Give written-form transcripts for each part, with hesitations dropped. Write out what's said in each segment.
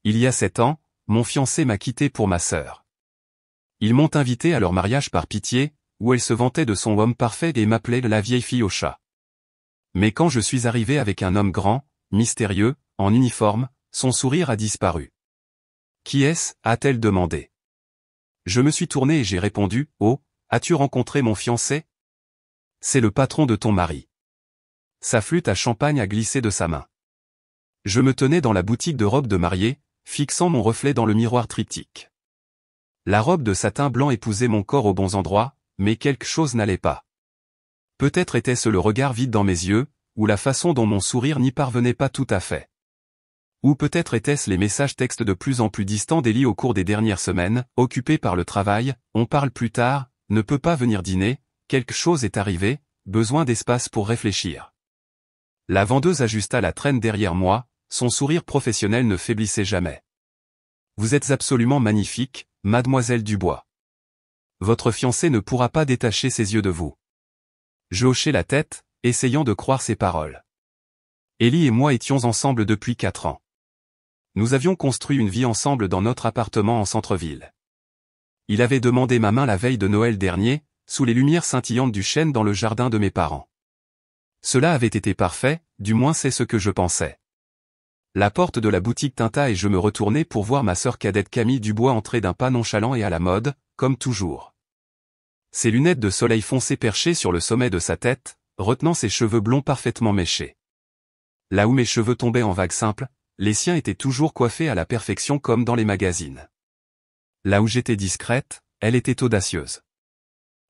Il y a 7 ans, mon fiancé m'a quitté pour ma sœur. Ils m'ont invité à leur mariage par pitié, où elle se vantait de son homme parfait et m'appelait la vieille fille au chat. Mais quand je suis arrivé avec un homme grand, mystérieux, en uniforme, son sourire a disparu. « Qui est-ce » a-t-elle demandé. Je me suis tourné et j'ai répondu « Oh, as-tu rencontré mon fiancé ? C'est le patron de ton mari. » Sa flûte à champagne a glissé de sa main. Je me tenais dans la boutique de robes de mariée, fixant mon reflet dans le miroir triptyque. La robe de satin blanc épousait mon corps aux bons endroits, mais quelque chose n'allait pas. Peut-être était-ce le regard vide dans mes yeux, ou la façon dont mon sourire n'y parvenait pas tout à fait. Ou peut-être étaient-ce les messages textes de plus en plus distants d'Ellie au cours des dernières semaines, occupé par le travail, on parle plus tard, ne peut pas venir dîner, quelque chose est arrivé, besoin d'espace pour réfléchir. La vendeuse ajusta la traîne derrière moi, son sourire professionnel ne faiblissait jamais. Vous êtes absolument magnifique, mademoiselle Dubois. Votre fiancé ne pourra pas détacher ses yeux de vous. Je hochai la tête, essayant de croire ses paroles. Ellie et moi étions ensemble depuis 4 ans. Nous avions construit une vie ensemble dans notre appartement en centre-ville. Il avait demandé ma main la veille de Noël dernier, sous les lumières scintillantes du chêne dans le jardin de mes parents. Cela avait été parfait, du moins c'est ce que je pensais. La porte de la boutique tinta et je me retournai pour voir ma sœur cadette Camille Dubois entrer d'un pas nonchalant et à la mode, comme toujours. Ses lunettes de soleil foncé perchées sur le sommet de sa tête, retenant ses cheveux blonds parfaitement méchés. Là où mes cheveux tombaient en vagues simples, les siens étaient toujours coiffés à la perfection comme dans les magazines. Là où j'étais discrète, elle était audacieuse.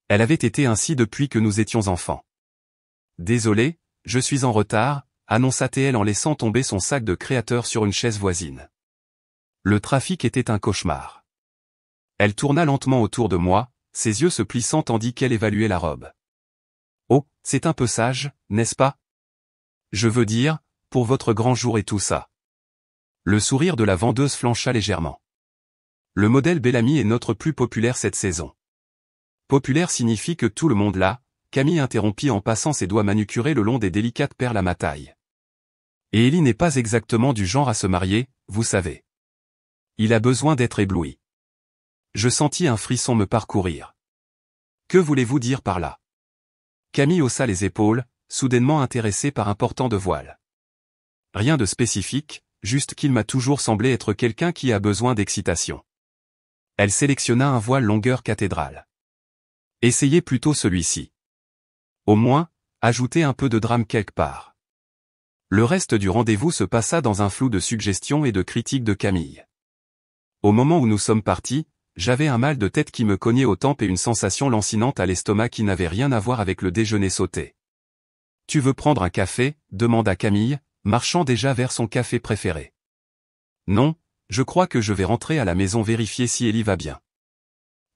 Elle avait été ainsi depuis que nous étions enfants. Désolé, je suis en retard, annonça-t-elle en laissant tomber son sac de créateur sur une chaise voisine. Le trafic était un cauchemar. Elle tourna lentement autour de moi, ses yeux se plissant tandis qu'elle évaluait la robe. Oh, c'est un peu sage, n'est-ce pas ? Je veux dire, pour votre grand jour et tout ça. Le sourire de la vendeuse flancha légèrement. Le modèle Bellamy est notre plus populaire cette saison. Populaire signifie que tout le monde l'a, Camille interrompit en passant ses doigts manucurés le long des délicates perles à ma taille. Et Ellie n'est pas exactement du genre à se marier, vous savez. Il a besoin d'être ébloui. Je sentis un frisson me parcourir. Que voulez-vous dire par là ? Camille haussa les épaules, soudainement intéressée par un portant de voile. Rien de spécifique, juste qu'il m'a toujours semblé être quelqu'un qui a besoin d'excitation. Elle sélectionna un voile longueur cathédrale. Essayez plutôt celui-ci. Au moins, ajoutez un peu de drame quelque part. Le reste du rendez-vous se passa dans un flou de suggestions et de critiques de Camille. Au moment où nous sommes partis, j'avais un mal de tête qui me cognait aux tempes et une sensation lancinante à l'estomac qui n'avait rien à voir avec le déjeuner sauté. « Tu veux prendre un café ?» demanda Camille, marchant déjà vers son café préféré. « Non, je crois que je vais rentrer à la maison vérifier si Ellie va bien. »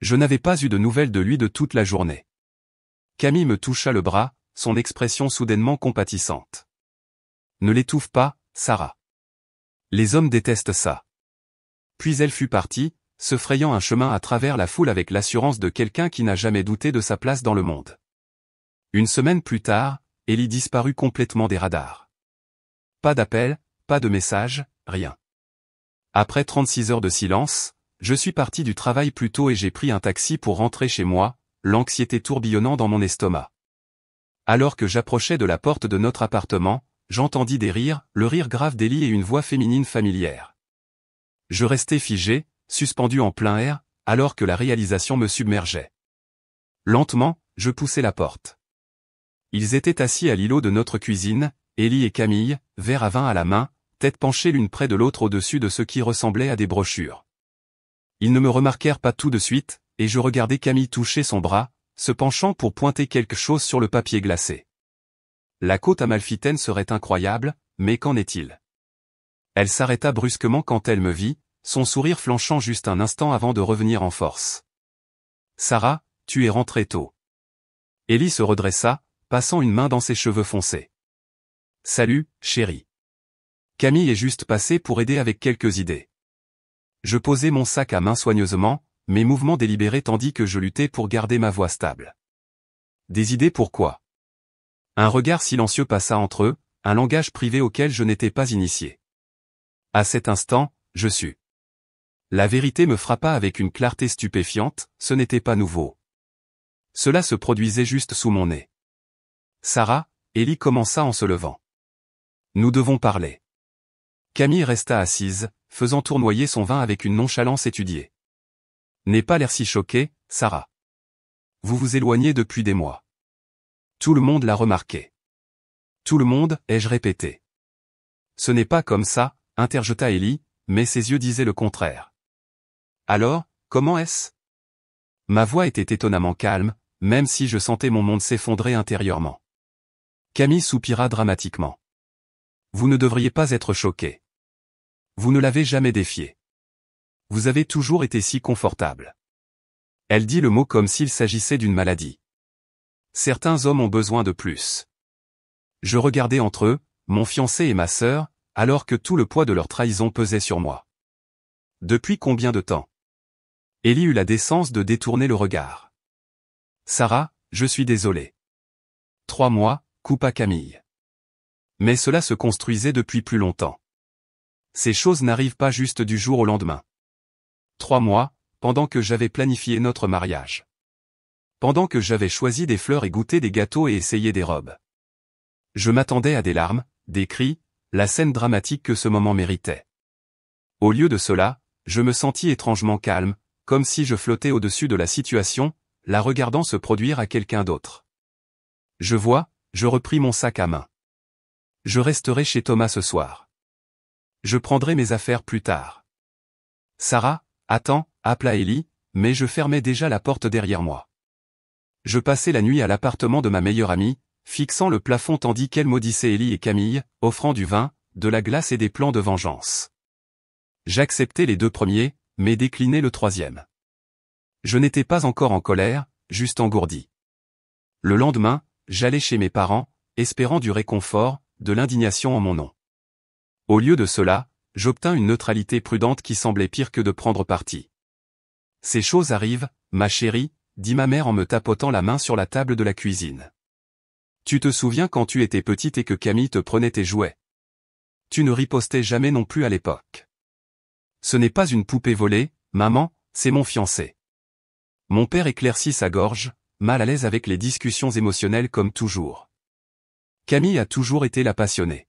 Je n'avais pas eu de nouvelles de lui de toute la journée. Camille me toucha le bras, son expression soudainement compatissante. « Ne l'étouffe pas, Sarah. Les hommes détestent ça. » Puis elle fut partie, se frayant un chemin à travers la foule avec l'assurance de quelqu'un qui n'a jamais douté de sa place dans le monde. Une semaine plus tard, Ellie disparut complètement des radars. Pas d'appel, pas de message, rien. Après 36 heures de silence, je suis parti du travail plus tôt et j'ai pris un taxi pour rentrer chez moi, l'anxiété tourbillonnant dans mon estomac. Alors que j'approchais de la porte de notre appartement, j'entendis des rires, le rire grave d'Ellie et une voix féminine familière. Je restais figé, suspendu en plein air, alors que la réalisation me submergeait. Lentement, je poussai la porte. Ils étaient assis à l'îlot de notre cuisine, Ellie et Camille, verre à vin à la main, tête penchée l'une près de l'autre au-dessus de ce qui ressemblait à des brochures. Ils ne me remarquèrent pas tout de suite, et je regardais Camille toucher son bras, se penchant pour pointer quelque chose sur le papier glacé. La côte amalfitaine serait incroyable, mais qu'en est-il ? Elle s'arrêta brusquement quand elle me vit, son sourire flanchant juste un instant avant de revenir en force. « Sarah, tu es rentrée tôt. » Ellie se redressa, passant une main dans ses cheveux foncés. « Salut, chérie. Camille est juste passée pour aider avec quelques idées. » Je posai mon sac à main soigneusement, mes mouvements délibérés tandis que je luttais pour garder ma voix stable. « Des idées pourquoi ? » Un regard silencieux passa entre eux, un langage privé auquel je n'étais pas initié. À cet instant, je sus. La vérité me frappa avec une clarté stupéfiante, ce n'était pas nouveau. Cela se produisait juste sous mon nez. Sarah, Ellie commença en se levant. Nous devons parler. Camille resta assise, faisant tournoyer son vin avec une nonchalance étudiée. N'aie pas l'air si choquée, Sarah. Vous vous éloignez depuis des mois. Tout le monde l'a remarqué. Tout le monde, ai-je répété. Ce n'est pas comme ça, interjeta Ellie, mais ses yeux disaient le contraire. Alors, comment est-ce? Ma voix était étonnamment calme, même si je sentais mon monde s'effondrer intérieurement. Camille soupira dramatiquement. Vous ne devriez pas être choqué. Vous ne l'avez jamais défié. Vous avez toujours été si confortable. Elle dit le mot comme s'il s'agissait d'une maladie. Certains hommes ont besoin de plus. Je regardais entre eux, mon fiancé et ma sœur, alors que tout le poids de leur trahison pesait sur moi. Depuis combien de temps? Ellie eut la décence de détourner le regard. Sarah, je suis désolé. 3 mois, coupa Camille. Mais cela se construisait depuis plus longtemps. Ces choses n'arrivent pas juste du jour au lendemain. 3 mois, pendant que j'avais planifié notre mariage. Pendant que j'avais choisi des fleurs et goûté des gâteaux et essayé des robes. Je m'attendais à des larmes, des cris, la scène dramatique que ce moment méritait. Au lieu de cela, je me sentis étrangement calme, comme si je flottais au-dessus de la situation, la regardant se produire à quelqu'un d'autre. Je repris mon sac à main. Je resterai chez Thomas ce soir. Je prendrai mes affaires plus tard. Sarah, attends, appela Ellie, mais je fermais déjà la porte derrière moi. Je passais la nuit à l'appartement de ma meilleure amie, fixant le plafond tandis qu'elle maudissait Ellie et Camille, offrant du vin, de la glace et des plans de vengeance. J'acceptais les 2 premiers, mais déclinais le 3e. Je n'étais pas encore en colère, juste engourdi. Le lendemain, j'allais chez mes parents, espérant du réconfort, de l'indignation en mon nom. Au lieu de cela, j'obtins une neutralité prudente qui semblait pire que de prendre parti. Ces choses arrivent, ma chérie, dit ma mère en me tapotant la main sur la table de la cuisine. Tu te souviens quand tu étais petite et que Camille te prenait tes jouets? Tu ne ripostais jamais non plus à l'époque. Ce n'est pas une poupée volée, maman, c'est mon fiancé. Mon père éclaircit sa gorge, mal à l'aise avec les discussions émotionnelles comme toujours. Camille a toujours été la passionnée.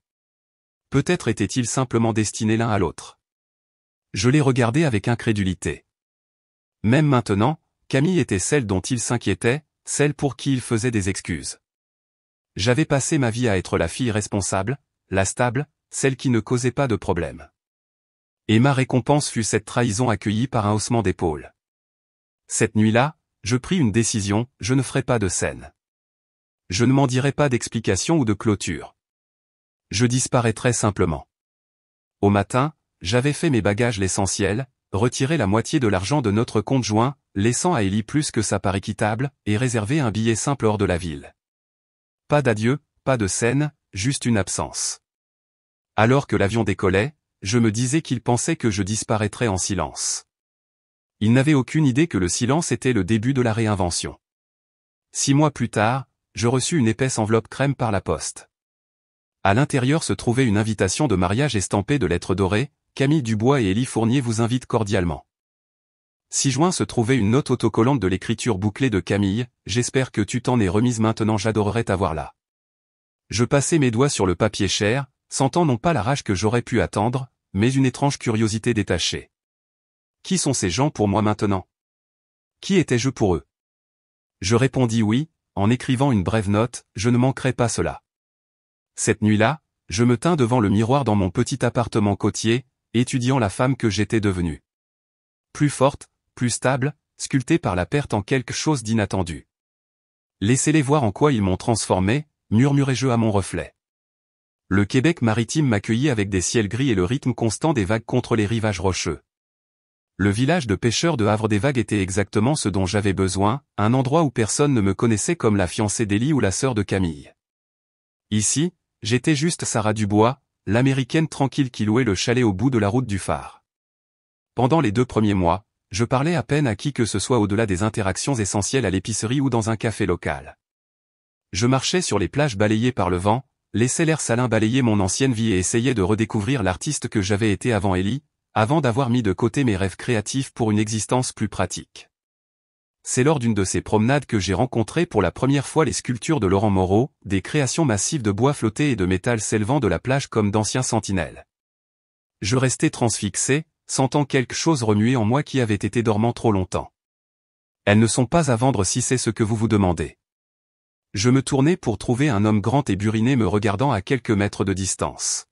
Peut-être était-il simplement destinés l'un à l'autre. Je les regardais avec incrédulité. Même maintenant, Camille était celle dont il s'inquiétait, celle pour qui il faisait des excuses. J'avais passé ma vie à être la fille responsable, la stable, celle qui ne causait pas de problème. Et ma récompense fut cette trahison accueillie par un haussement d'épaule. Cette nuit-là, je pris une décision, je ne ferai pas de scène. Je ne m'en dirai pas d'explication ou de clôture. Je disparaîtrai simplement. Au matin, j'avais fait mes bagages l'essentiel, retiré la moitié de l'argent de notre compte joint, laissant à Ellie plus que ça part équitable, et réservé un billet simple hors de la ville. Pas d'adieu, pas de scène, juste une absence. Alors que l'avion décollait, je me disais qu'il pensait que je disparaîtrais en silence. Il n'avait aucune idée que le silence était le début de la réinvention. 6 mois plus tard, je reçus une épaisse enveloppe crème par la poste. À l'intérieur se trouvait une invitation de mariage estampée de lettres dorées, Camille Dubois et Ellie Fournier vous invitent cordialement. 6 juin se trouvait une note autocollante de l'écriture bouclée de Camille, j'espère que tu t'en es remise maintenant, j'adorerais t'avoir là. Je passai mes doigts sur le papier cher, sentant non pas la rage que j'aurais pu attendre, mais une étrange curiosité détachée. Qui sont ces gens pour moi maintenant? Qui étais-je pour eux? Je répondis oui, en écrivant une brève note, je ne manquerai pas cela. Cette nuit-là, je me tins devant le miroir dans mon petit appartement côtier, étudiant la femme que j'étais devenue. Plus forte, plus stable, sculptée par la perte en quelque chose d'inattendu. Laissez-les voir en quoi ils m'ont transformé, murmurai-je à mon reflet. Le Québec maritime m'accueillit avec des ciels gris et le rythme constant des vagues contre les rivages rocheux. Le village de pêcheurs de Havre-des-Vagues était exactement ce dont j'avais besoin, un endroit où personne ne me connaissait comme la fiancée d'Ellie ou la sœur de Camille. Ici, j'étais juste Sarah Dubois, l'américaine tranquille qui louait le chalet au bout de la route du phare. Pendant les 2 premiers mois, je parlais à peine à qui que ce soit au-delà des interactions essentielles à l'épicerie ou dans un café local. Je marchais sur les plages balayées par le vent, laissais l'air salin balayer mon ancienne vie et essayais de redécouvrir l'artiste que j'avais été avant Ellie, avant d'avoir mis de côté mes rêves créatifs pour une existence plus pratique. C'est lors d'une de ces promenades que j'ai rencontré pour la première fois les sculptures de Laurent Moreau, des créations massives de bois flotté et de métal s'élevant de la plage comme d'anciens sentinelles. Je restais transfixé, sentant quelque chose remuer en moi qui avait été dormant trop longtemps. Elles ne sont pas à vendre si c'est ce que vous vous demandez. Je me tournai pour trouver un homme grand et buriné me regardant à quelques mètres de distance.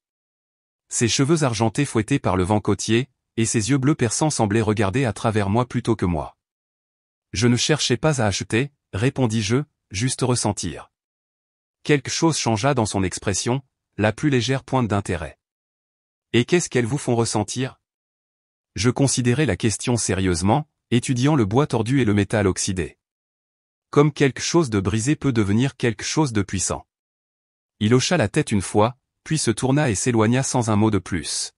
Ses cheveux argentés fouettés par le vent côtier, et ses yeux bleus perçants semblaient regarder à travers moi plutôt que moi. Je ne cherchais pas à acheter, répondis-je, juste ressentir. Quelque chose changea dans son expression, la plus légère pointe d'intérêt. Et qu'est-ce qu'elles vous font ressentir? Je considérais la question sérieusement, étudiant le bois tordu et le métal oxydé. Comme quelque chose de brisé peut devenir quelque chose de puissant. Il hocha la tête une fois, puis se tourna et s'éloigna sans un mot de plus.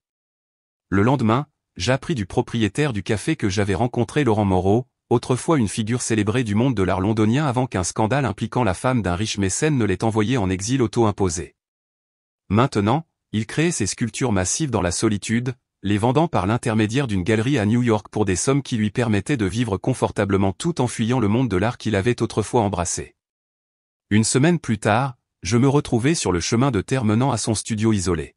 Le lendemain, j'appris du propriétaire du café que j'avais rencontré Laurent Moreau, autrefois une figure célébrée du monde de l'art londonien avant qu'un scandale impliquant la femme d'un riche mécène ne l'ait envoyé en exil auto-imposé. Maintenant, il créait ses sculptures massives dans la solitude, les vendant par l'intermédiaire d'une galerie à New York pour des sommes qui lui permettaient de vivre confortablement tout en fuyant le monde de l'art qu'il avait autrefois embrassé. Une semaine plus tard, je me retrouvais sur le chemin de terre menant à son studio isolé.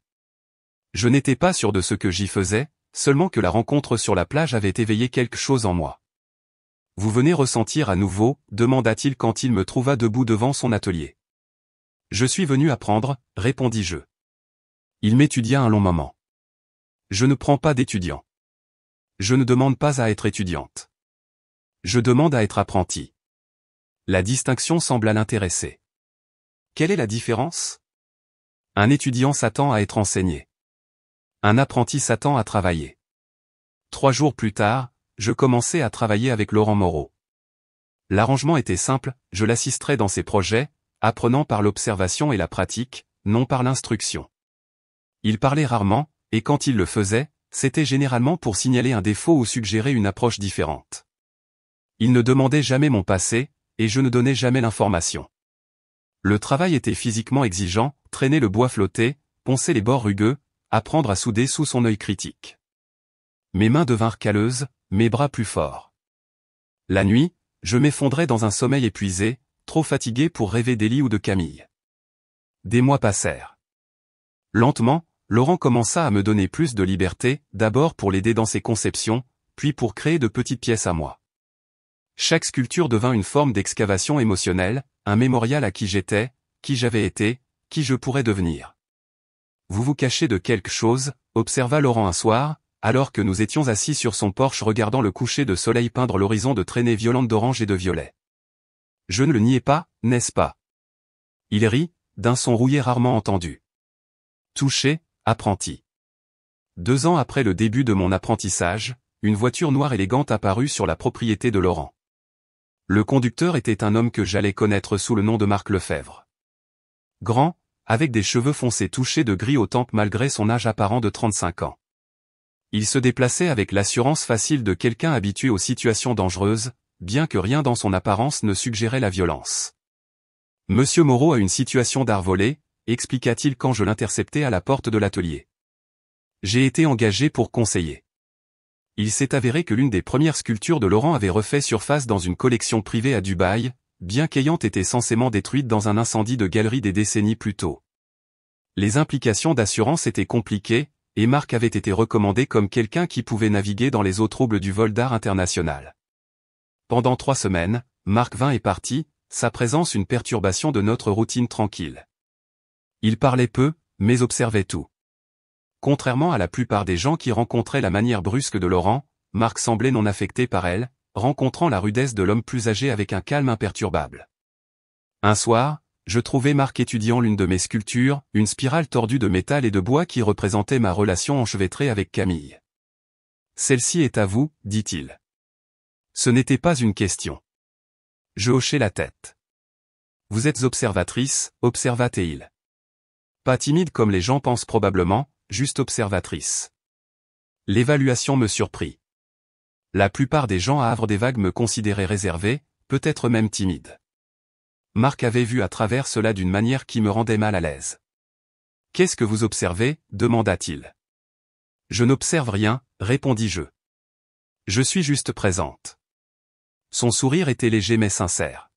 Je n'étais pas sûr de ce que j'y faisais, seulement que la rencontre sur la plage avait éveillé quelque chose en moi. « Vous venez ressentir à nouveau ?» demanda-t-il quand il me trouva debout devant son atelier. « Je suis venu apprendre » répondis-je. Il m'étudia un long moment. « Je ne prends pas d'étudiant. Je ne demande pas à être étudiante. Je demande à être apprentie. » La distinction sembla l'intéresser. « Quelle est la différence ? Un étudiant s'attend à être enseigné. Un apprenti s'attend à travailler. » 3 jours plus tard, je commençais à travailler avec Laurent Moreau. L'arrangement était simple, je l'assisterais dans ses projets, apprenant par l'observation et la pratique, non par l'instruction. Il parlait rarement, et quand il le faisait, c'était généralement pour signaler un défaut ou suggérer une approche différente. Il ne demandait jamais mon passé, et je ne donnais jamais l'information. Le travail était physiquement exigeant, traîner le bois flotté, poncer les bords rugueux, apprendre à souder sous son œil critique. Mes mains devinrent calleuses, mes bras plus forts. La nuit, je m'effondrais dans un sommeil épuisé, trop fatigué pour rêver d'Élie ou de Camille. Des mois passèrent. Lentement, Laurent commença à me donner plus de liberté, d'abord pour l'aider dans ses conceptions, puis pour créer de petites pièces à moi. Chaque sculpture devint une forme d'excavation émotionnelle, un mémorial à qui j'étais, qui j'avais été, qui je pourrais devenir. « Vous vous cachez de quelque chose ?» observa Laurent un soir, alors que nous étions assis sur son porche regardant le coucher de soleil peindre l'horizon de traînées violentes d'orange et de violet. Je ne le niais pas, n'est-ce pas? Il rit, d'un son rouillé rarement entendu. Touché, apprenti. 2 ans après le début de mon apprentissage, une voiture noire élégante apparut sur la propriété de Laurent. Le conducteur était un homme que j'allais connaître sous le nom de Marc Lefebvre. Grand, avec des cheveux foncés touchés de gris aux tempes malgré son âge apparent de 35 ans. Il se déplaçait avec l'assurance facile de quelqu'un habitué aux situations dangereuses, bien que rien dans son apparence ne suggérait la violence. « Monsieur Moreau a une situation d'art volé », expliqua-t-il quand je l'interceptai à la porte de l'atelier. J'ai été engagé pour conseiller. Il s'est avéré que l'une des premières sculptures de Laurent avait refait surface dans une collection privée à Dubaï, bien qu'ayant été censément détruite dans un incendie de galerie des décennies plus tôt. Les implications d'assurance étaient compliquées, et Marc avait été recommandé comme quelqu'un qui pouvait naviguer dans les eaux troubles du vol d'art international. Pendant 3 semaines, Marc vint et partit, sa présence une perturbation de notre routine tranquille. Il parlait peu, mais observait tout. Contrairement à la plupart des gens qui rencontraient la manière brusque de Laurent, Marc semblait non affecté par elle, rencontrant la rudesse de l'homme plus âgé avec un calme imperturbable. Un soir, je trouvai Marc étudiant l'une de mes sculptures, une spirale tordue de métal et de bois qui représentait ma relation enchevêtrée avec Camille. « Celle-ci est à vous, dit-il. » Ce n'était pas une question. Je hochai la tête. « Vous êtes observatrice, observa-t-il. Pas timide comme les gens pensent probablement, juste observatrice. » L'évaluation me surprit. La plupart des gens à Havre-des-Vagues me considéraient réservé, peut-être même timide. Marc avait vu à travers cela d'une manière qui me rendait mal à l'aise. « Qu'est-ce que vous observez ?» demanda-t-il. Je n'observe rien, répondis-je. Je suis juste présente. Son sourire était léger mais sincère.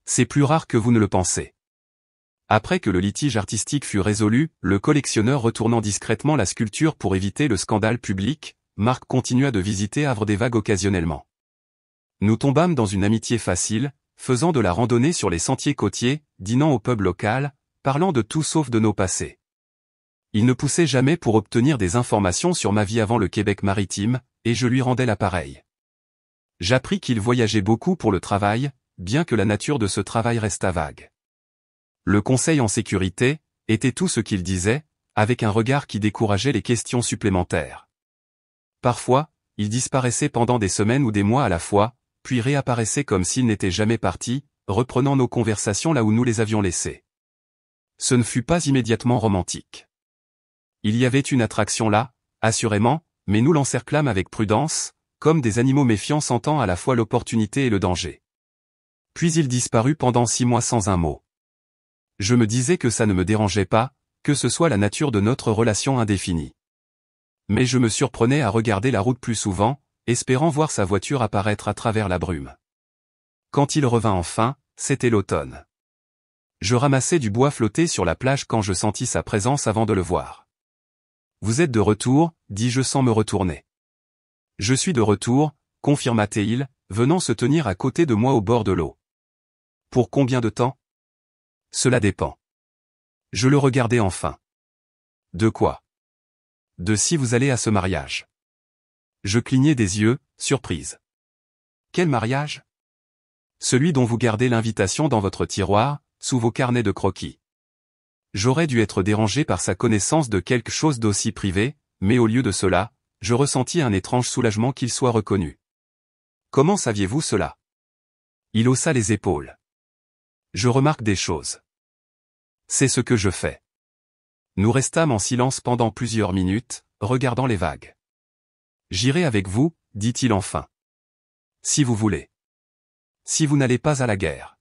C'est plus rare que vous ne le pensez. Après que le litige artistique fut résolu, le collectionneur retournant discrètement la sculpture pour éviter le scandale public, Marc continua de visiter Havre des Vagues occasionnellement. Nous tombâmes dans une amitié facile, faisant de la randonnée sur les sentiers côtiers, dînant au pub local, parlant de tout sauf de nos passés. Il ne poussait jamais pour obtenir des informations sur ma vie avant le Québec maritime, et je lui rendais l'appareil. J'appris qu'il voyageait beaucoup pour le travail, bien que la nature de ce travail restât vague. Le conseil en sécurité était tout ce qu'il disait, avec un regard qui décourageait les questions supplémentaires. Parfois, il disparaissait pendant des semaines ou des mois à la fois, puis réapparaissait comme s'il n'était jamais parti, reprenant nos conversations là où nous les avions laissées. Ce ne fut pas immédiatement romantique. Il y avait une attraction là, assurément, mais nous l'encerclâmes avec prudence, comme des animaux méfiants sentant à la fois l'opportunité et le danger. Puis il disparut pendant 6 mois sans un mot. Je me disais que ça ne me dérangeait pas, que ce soit la nature de notre relation indéfinie. Mais je me surprenais à regarder la route plus souvent, espérant voir sa voiture apparaître à travers la brume. Quand il revint enfin, c'était l'automne. Je ramassais du bois flotté sur la plage quand je sentis sa présence avant de le voir. « Vous êtes de retour » dis-je sans me retourner. « Je suis de retour » confirma-t-il, venant se tenir à côté de moi au bord de l'eau. « Pour combien de temps » ? Cela dépend. Je le regardai enfin. De quoi ? De si vous allez à ce mariage. Je clignai des yeux, surprise. Quel mariage ? Celui dont vous gardez l'invitation dans votre tiroir, sous vos carnets de croquis. J'aurais dû être dérangé par sa connaissance de quelque chose d'aussi privé, mais au lieu de cela, je ressentis un étrange soulagement qu'il soit reconnu. Comment saviez-vous cela ? Il haussa les épaules. Je remarque des choses. C'est ce que je fais. Nous restâmes en silence pendant plusieurs minutes, regardant les vagues. J'irai avec vous, dit-il enfin. Si vous voulez. Si vous n'allez pas à la guerre.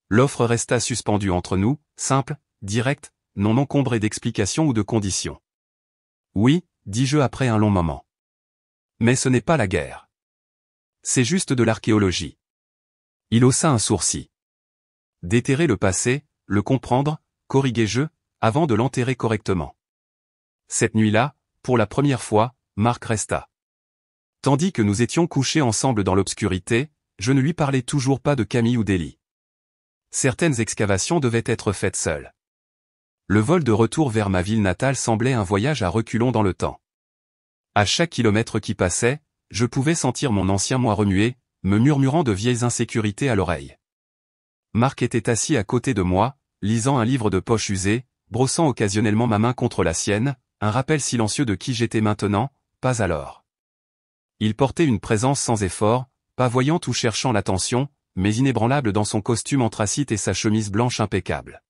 L'offre resta suspendue entre nous, simple, directe, non encombrée d'explications ou de conditions. Oui, dis-je après un long moment. Mais ce n'est pas la guerre. C'est juste de l'archéologie. Il haussa un sourcil. Déterrer le passé, le comprendre, corriguai-je, avant de l'enterrer correctement. Cette nuit-là, pour la première fois, Marc resta. Tandis que nous étions couchés ensemble dans l'obscurité, je ne lui parlais toujours pas de Camille ou d'Élie. Certaines excavations devaient être faites seules. Le vol de retour vers ma ville natale semblait un voyage à reculons dans le temps. À chaque kilomètre qui passait, je pouvais sentir mon ancien moi remuer, me murmurant de vieilles insécurités à l'oreille. Marc était assis à côté de moi, lisant un livre de poche usé, brossant occasionnellement ma main contre la sienne, un rappel silencieux de qui j'étais maintenant, pas alors. Il portait une présence sans effort, pas voyante ou cherchant l'attention, mais inébranlable dans son costume anthracite et sa chemise blanche impeccable.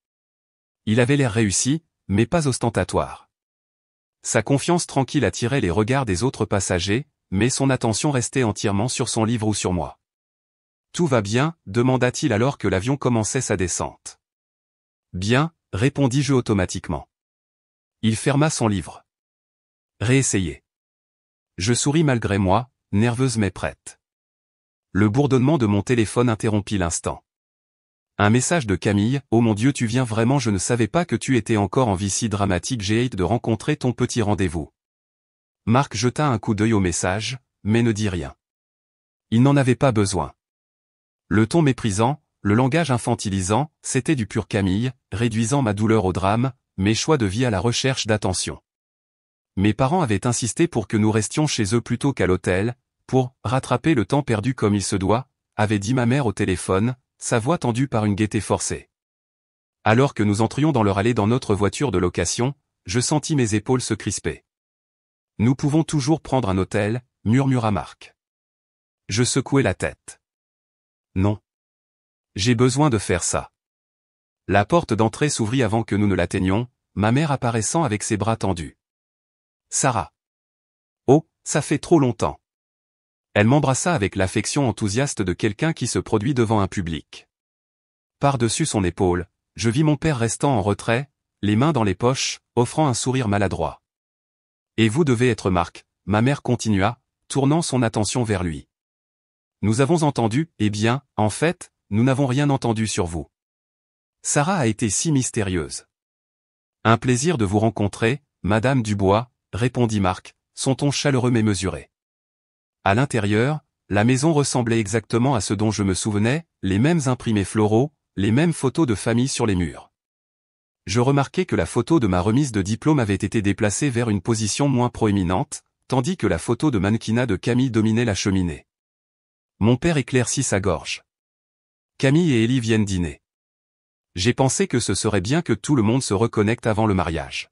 Il avait l'air réussi, mais pas ostentatoire. Sa confiance tranquille attirait les regards des autres passagers, mais son attention restait entièrement sur son livre ou sur moi. « Tout va bien » demanda-t-il alors que l'avion commençait sa descente. « Bien » répondis-je automatiquement. Il ferma son livre. « Réessayez. » Je souris malgré moi, nerveuse mais prête. Le bourdonnement de mon téléphone interrompit l'instant. Un message de Camille, « Oh mon Dieu, tu viens vraiment, je ne savais pas que tu étais encore en vie si dramatique, j'ai hâte de rencontrer ton petit rendez-vous. » Marc jeta un coup d'œil au message, mais ne dit rien. Il n'en avait pas besoin. Le ton méprisant, le langage infantilisant, c'était du pur Camille, réduisant ma douleur au drame, mes choix de vie à la recherche d'attention. Mes parents avaient insisté pour que nous restions chez eux plutôt qu'à l'hôtel, pour « rattraper le temps perdu comme il se doit », avait dit ma mère au téléphone, sa voix tendue par une gaieté forcée. Alors que nous entrions dans leur allée dans notre voiture de location, je sentis mes épaules se crisper. « Nous pouvons toujours prendre un hôtel » murmura Marc. Je secouai la tête. Non. J'ai besoin de faire ça. La porte d'entrée s'ouvrit avant que nous ne l'atteignions, ma mère apparaissant avec ses bras tendus. Sarah. Oh, ça fait trop longtemps. Elle m'embrassa avec l'affection enthousiaste de quelqu'un qui se produit devant un public. Par-dessus son épaule, je vis mon père restant en retrait, les mains dans les poches, offrant un sourire maladroit. Et vous devez être Marc, ma mère continua, tournant son attention vers lui. Nous avons entendu, eh bien, en fait, nous n'avons rien entendu sur vous. Sarah a été si mystérieuse. Un plaisir de vous rencontrer, Madame Dubois, répondit Marc, son ton chaleureux mais mesuré. À l'intérieur, la maison ressemblait exactement à ce dont je me souvenais, les mêmes imprimés floraux, les mêmes photos de famille sur les murs. Je remarquai que la photo de ma remise de diplôme avait été déplacée vers une position moins proéminente, tandis que la photo de mannequinat de Camille dominait la cheminée. Mon père éclaircit sa gorge. Camille et Élie viennent dîner. J'ai pensé que ce serait bien que tout le monde se reconnecte avant le mariage.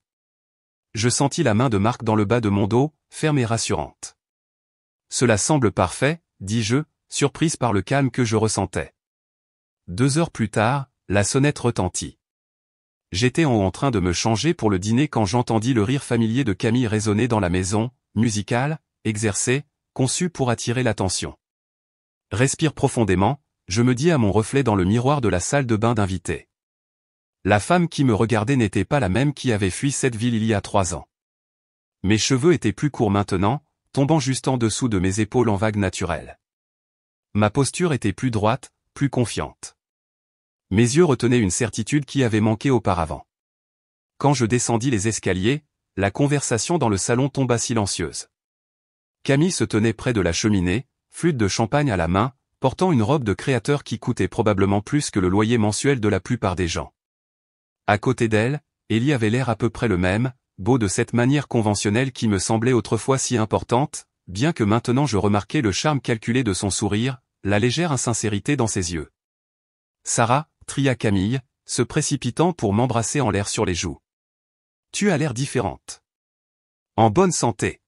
Je sentis la main de Marc dans le bas de mon dos, ferme et rassurante. Cela semble parfait, dis-je, surprise par le calme que je ressentais. 2 heures plus tard, la sonnette retentit. J'étais en haut en train de me changer pour le dîner quand j'entendis le rire familier de Camille résonner dans la maison, musical, exercé, conçu pour attirer l'attention. Respire profondément, je me dis à mon reflet dans le miroir de la salle de bain d'invités. La femme qui me regardait n'était pas la même qui avait fui cette ville il y a 3 ans. Mes cheveux étaient plus courts maintenant, tombant juste en dessous de mes épaules en vague naturelle. Ma posture était plus droite, plus confiante. Mes yeux retenaient une certitude qui avait manqué auparavant. Quand je descendis les escaliers, la conversation dans le salon tomba silencieuse. Camille se tenait près de la cheminée, flûte de champagne à la main, portant une robe de créateur qui coûtait probablement plus que le loyer mensuel de la plupart des gens. À côté d'elle, Élie avait l'air à peu près le même, beau de cette manière conventionnelle qui me semblait autrefois si importante, bien que maintenant je remarquais le charme calculé de son sourire, la légère insincérité dans ses yeux. Sarah, tria Camille, se précipitant pour m'embrasser en l'air sur les joues. Tu as l'air différente. En bonne santé.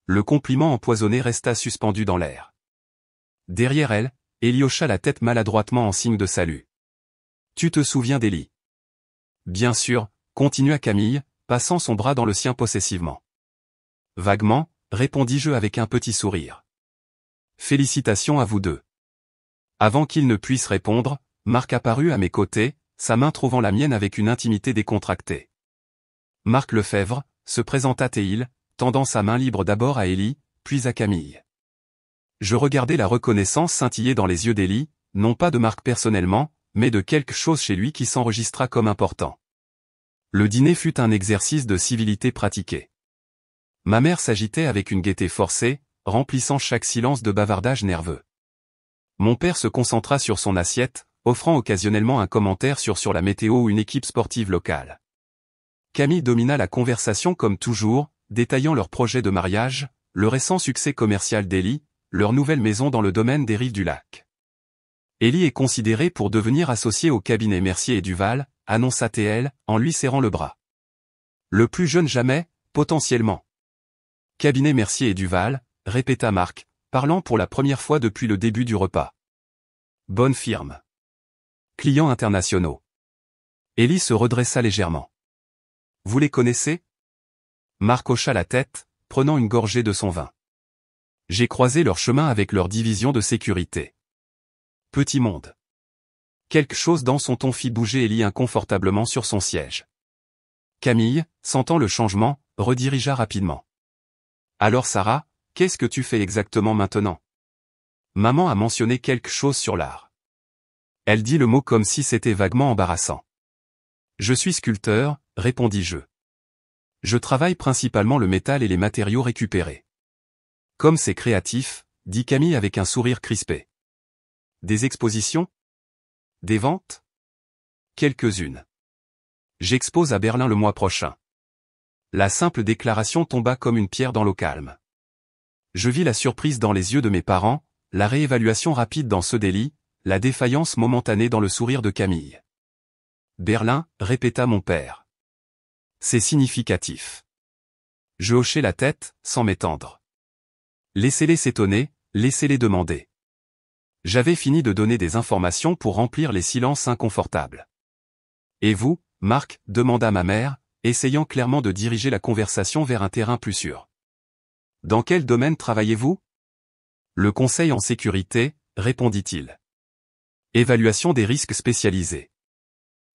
Le compliment empoisonné resta suspendu dans l'air. Derrière elle, Élie hocha la tête maladroitement en signe de salut. Tu te souviens d'Élie? Bien sûr, continua Camille, passant son bras dans le sien possessivement. Vaguement, répondis-je avec un petit sourire. Félicitations à vous deux. Avant qu'il ne puisse répondre, Marc apparut à mes côtés, sa main trouvant la mienne avec une intimité décontractée. Marc Lefebvre, se présenta-t-il, tendant sa main libre d'abord à Élie, puis à Camille. Je regardais la reconnaissance scintiller dans les yeux d'Élie, non pas de Marc personnellement, mais de quelque chose chez lui qui s'enregistra comme important. Le dîner fut un exercice de civilité pratiqué. Ma mère s'agitait avec une gaieté forcée, remplissant chaque silence de bavardage nerveux. Mon père se concentra sur son assiette, offrant occasionnellement un commentaire sur la météo ou une équipe sportive locale. Camille domina la conversation comme toujours, détaillant leur projet de mariage, le récent succès commercial d'Élie, leur nouvelle maison dans le domaine des rives du lac. Élie est considérée pour devenir associée au cabinet Mercier et Duval, annonça-t-elle, en lui serrant le bras. Le plus jeune jamais, potentiellement. Cabinet Mercier et Duval, répéta Marc, parlant pour la première fois depuis le début du repas. Bonne firme. Clients internationaux. Élie se redressa légèrement. Vous les connaissez? Marc hocha la tête, prenant une gorgée de son vin. J'ai croisé leur chemin avec leur division de sécurité. Petit monde. Quelque chose dans son ton fit bouger Élie inconfortablement sur son siège. Camille, sentant le changement, redirigea rapidement. Alors Sarah, qu'est-ce que tu fais exactement maintenant? Maman a mentionné quelque chose sur l'art. Elle dit le mot comme si c'était vaguement embarrassant. Je suis sculpteur, répondis-je. Je travaille principalement le métal et les matériaux récupérés. Comme c'est créatif, dit Camille avec un sourire crispé. Des expositions? Des ventes? Quelques-unes. J'expose à Berlin le mois prochain. La simple déclaration tomba comme une pierre dans l'eau calme. Je vis la surprise dans les yeux de mes parents, la réévaluation rapide dans ceux d'Élie, la défaillance momentanée dans le sourire de Camille. Berlin, répéta mon père. C'est significatif. Je hochai la tête, sans m'étendre. Laissez-les s'étonner, laissez-les demander. J'avais fini de donner des informations pour remplir les silences inconfortables. Et vous, Marc, demanda ma mère, essayant clairement de diriger la conversation vers un terrain plus sûr. Dans quel domaine travaillez-vous? Le conseil en sécurité, répondit-il. Évaluation des risques spécialisés.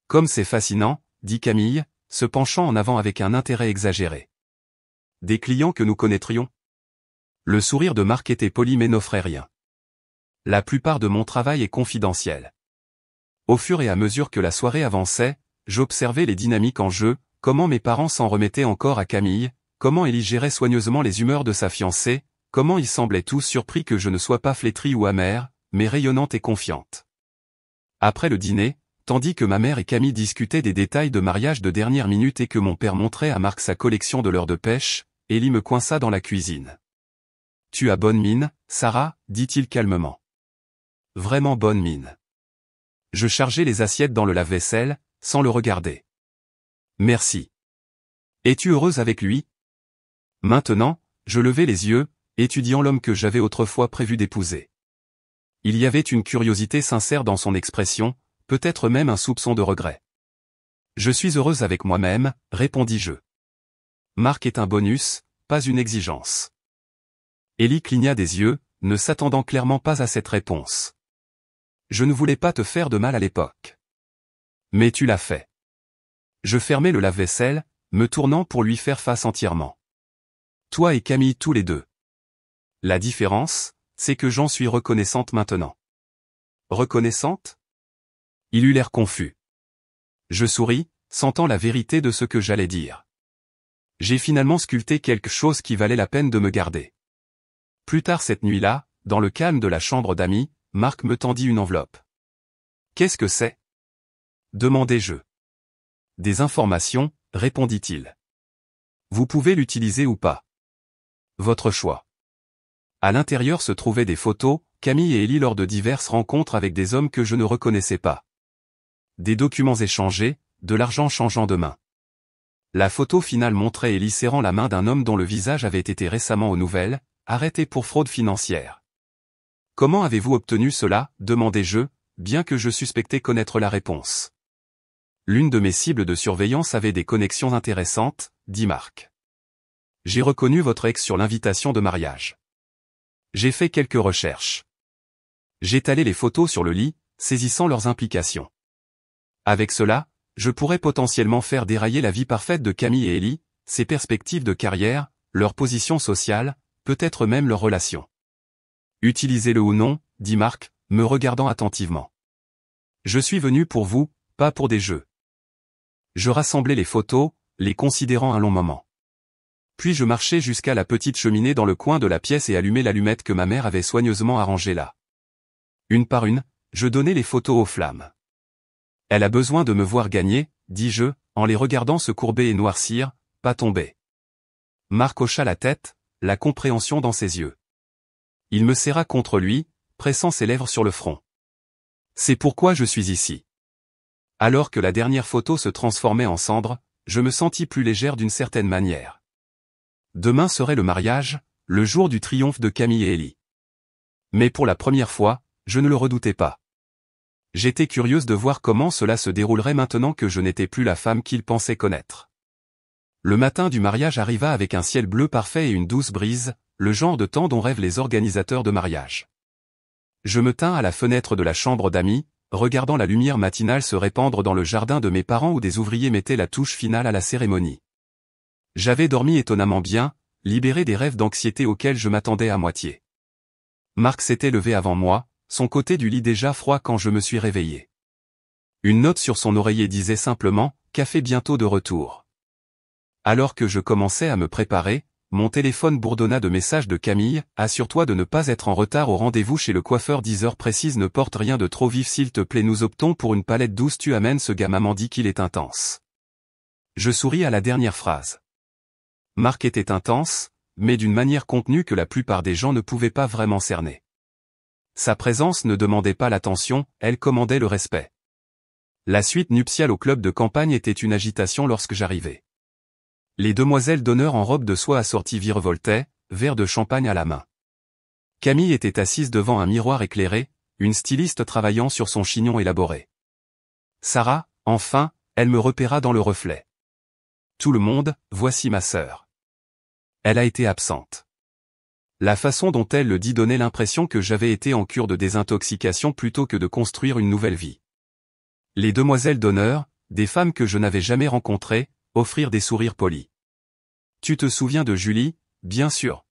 Comme c'est fascinant, dit Camille, se penchant en avant avec un intérêt exagéré. Des clients que nous connaîtrions? Le sourire de Marc était poli mais n'offrait rien. La plupart de mon travail est confidentiel. Au fur et à mesure que la soirée avançait, j'observais les dynamiques en jeu, comment mes parents s'en remettaient encore à Camille, comment Ellie gérait soigneusement les humeurs de sa fiancée, comment ils semblaient tous surpris que je ne sois pas flétrie ou amère, mais rayonnante et confiante. Après le dîner, tandis que ma mère et Camille discutaient des détails de mariage de dernière minute et que mon père montrait à Marc sa collection de leurres de pêche, Ellie me coinça dans la cuisine. « Tu as bonne mine, Sarah, dit-il calmement. Vraiment bonne mine. Je chargeai les assiettes dans le lave-vaisselle, sans le regarder. Merci. Es-tu heureuse avec lui? Maintenant, je levai les yeux, étudiant l'homme que j'avais autrefois prévu d'épouser. Il y avait une curiosité sincère dans son expression, peut-être même un soupçon de regret. Je suis heureuse avec moi-même, répondis-je. Marc est un bonus, pas une exigence. Ellie cligna des yeux, ne s'attendant clairement pas à cette réponse. Je ne voulais pas te faire de mal à l'époque. Mais tu l'as fait. Je fermai le lave-vaisselle, me tournant pour lui faire face entièrement. Toi et Camille tous les deux. La différence, c'est que j'en suis reconnaissante maintenant. Reconnaissante? Il eut l'air confus. Je souris, sentant la vérité de ce que j'allais dire. J'ai finalement sculpté quelque chose qui valait la peine de me garder. Plus tard cette nuit-là, dans le calme de la chambre d'amis, Marc me tendit une enveloppe. Qu'est-ce que c'est? Demandai-je. Des informations, répondit-il. Vous pouvez l'utiliser ou pas. Votre choix. À l'intérieur se trouvaient des photos, Camille et Ellie lors de diverses rencontres avec des hommes que je ne reconnaissais pas. Des documents échangés, de l'argent changeant de main. La photo finale montrait Ellie serrant la main d'un homme dont le visage avait été récemment aux nouvelles, arrêté pour fraude financière. Comment avez-vous obtenu cela, demandai-je, bien que je suspectais connaître la réponse. L'une de mes cibles de surveillance avait des connexions intéressantes, dit Marc. J'ai reconnu votre ex sur l'invitation de mariage. J'ai fait quelques recherches. J'étalai les photos sur le lit, saisissant leurs implications. Avec cela, je pourrais potentiellement faire dérailler la vie parfaite de Camille et Ellie, ses perspectives de carrière, leur position sociale, peut-être même leur relation. Utilisez-le ou non, dit Marc, me regardant attentivement. Je suis venu pour vous, pas pour des jeux. Je rassemblai les photos, les considérant un long moment. Puis je marchai jusqu'à la petite cheminée dans le coin de la pièce et allumai l'allumette que ma mère avait soigneusement arrangée là. Une par une, je donnai les photos aux flammes. Elle a besoin de me voir gagner, dis-je, en les regardant se courber et noircir, pas tomber. Marc hocha la tête, la compréhension dans ses yeux. Il me serra contre lui, pressant ses lèvres sur le front. C'est pourquoi je suis ici. Alors que la dernière photo se transformait en cendres, je me sentis plus légère d'une certaine manière. Demain serait le mariage, le jour du triomphe de Camille et Ellie. Mais pour la première fois, je ne le redoutais pas. J'étais curieuse de voir comment cela se déroulerait maintenant que je n'étais plus la femme qu'ils pensaient connaître. Le matin du mariage arriva avec un ciel bleu parfait et une douce brise, le genre de temps dont rêvent les organisateurs de mariage. Je me tins à la fenêtre de la chambre d'amis, regardant la lumière matinale se répandre dans le jardin de mes parents où des ouvriers mettaient la touche finale à la cérémonie. J'avais dormi étonnamment bien, libéré des rêves d'anxiété auxquels je m'attendais à moitié. Marc s'était levé avant moi, son côté du lit déjà froid quand je me suis réveillé. Une note sur son oreiller disait simplement « Café bientôt de retour ». Alors que je commençais à me préparer, mon téléphone bourdonna de messages de Camille, assure-toi de ne pas être en retard au rendez-vous chez le coiffeur 10 heures précises ne porte rien de trop vif s'il te plaît nous optons pour une palette douce tu amènes ce gars maman dit qu'il est intense. Je souris à la dernière phrase. Marc était intense, mais d'une manière contenue que la plupart des gens ne pouvaient pas vraiment cerner. Sa présence ne demandait pas l'attention, elle commandait le respect. La suite nuptiale au club de campagne était une agitation lorsque j'arrivai. Les demoiselles d'honneur en robe de soie assortie virevoltaient, verre de champagne à la main. Camille était assise devant un miroir éclairé, une styliste travaillant sur son chignon élaboré. Sarah, enfin, elle me repéra dans le reflet. Tout le monde, voici ma sœur. Elle a été absente. La façon dont elle le dit donnait l'impression que j'avais été en cure de désintoxication plutôt que de construire une nouvelle vie. Les demoiselles d'honneur, des femmes que je n'avais jamais rencontrées, offrirent des sourires polis. Tu te souviens de Julie, bien sûr.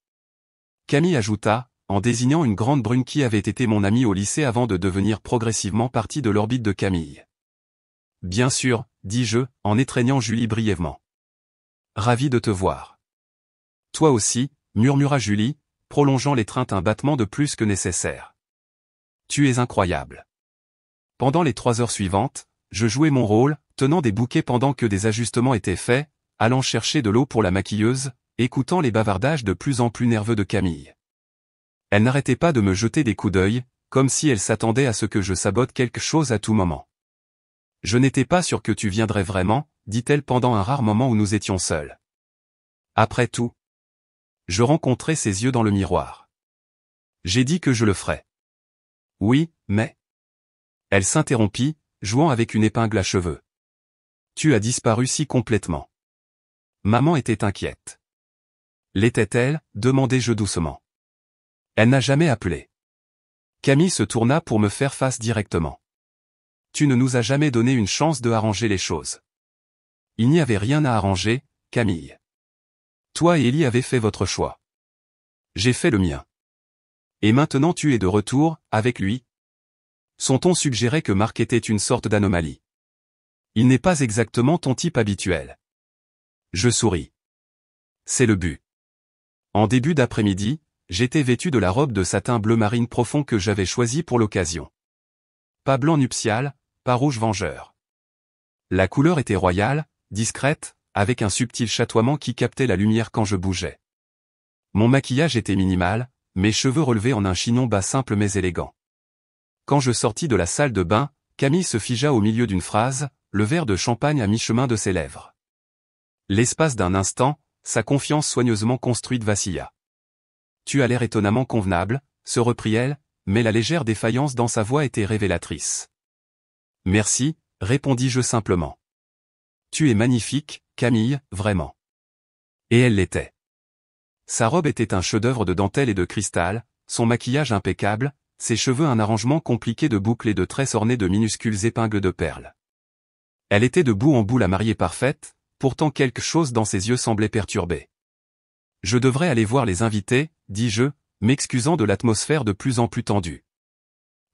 Camille ajouta, en désignant une grande brune qui avait été mon amie au lycée avant de devenir progressivement partie de l'orbite de Camille. Bien sûr, dis-je, en étreignant Julie brièvement. Ravi de te voir. Toi aussi, murmura Julie, prolongeant l'étreinte un battement de plus que nécessaire. Tu es incroyable. Pendant les 3 heures suivantes, je jouais mon rôle, tenant des bouquets pendant que des ajustements étaient faits, allant chercher de l'eau pour la maquilleuse, écoutant les bavardages de plus en plus nerveux de Camille. Elle n'arrêtait pas de me jeter des coups d'œil, comme si elle s'attendait à ce que je sabote quelque chose à tout moment. Je n'étais pas sûr que tu viendrais vraiment, dit-elle pendant un rare moment où nous étions seuls. Après tout. Je rencontrai ses yeux dans le miroir. J'ai dit que je le ferais. Oui, mais... Elle s'interrompit, jouant avec une épingle à cheveux. Tu as disparu si complètement. Maman était inquiète. L'était-elle, demandai-je doucement. Elle n'a jamais appelé. Camille se tourna pour me faire face directement. Tu ne nous as jamais donné une chance de arranger les choses. Il n'y avait rien à arranger, Camille. Toi et Ellie avez fait votre choix. J'ai fait le mien. Et maintenant tu es de retour, avec lui. Son ton suggérait que Marc était une sorte d'anomalie. Il n'est pas exactement ton type habituel. Je souris. C'est le but. En début d'après-midi, j'étais vêtu de la robe de satin bleu marine profond que j'avais choisie pour l'occasion. Pas blanc nuptial, pas rouge vengeur. La couleur était royale, discrète, avec un subtil chatoiement qui captait la lumière quand je bougeais. Mon maquillage était minimal, mes cheveux relevés en un chignon bas simple mais élégant. Quand je sortis de la salle de bain, Camille se figea au milieu d'une phrase, le verre de champagne à mi-chemin de ses lèvres. L'espace d'un instant, sa confiance soigneusement construite vacilla. Tu as l'air étonnamment convenable, se reprit-elle, mais la légère défaillance dans sa voix était révélatrice. Merci, répondis-je simplement. Tu es magnifique, Camille, vraiment. Et elle l'était. Sa robe était un chef-d'œuvre de dentelle et de cristal, son maquillage impeccable, ses cheveux un arrangement compliqué de boucles et de tresses ornées de minuscules épingles de perles. Elle était de bout en bout la mariée parfaite, pourtant quelque chose dans ses yeux semblait perturbé. Je devrais aller voir les invités, dis-je, m'excusant de l'atmosphère de plus en plus tendue.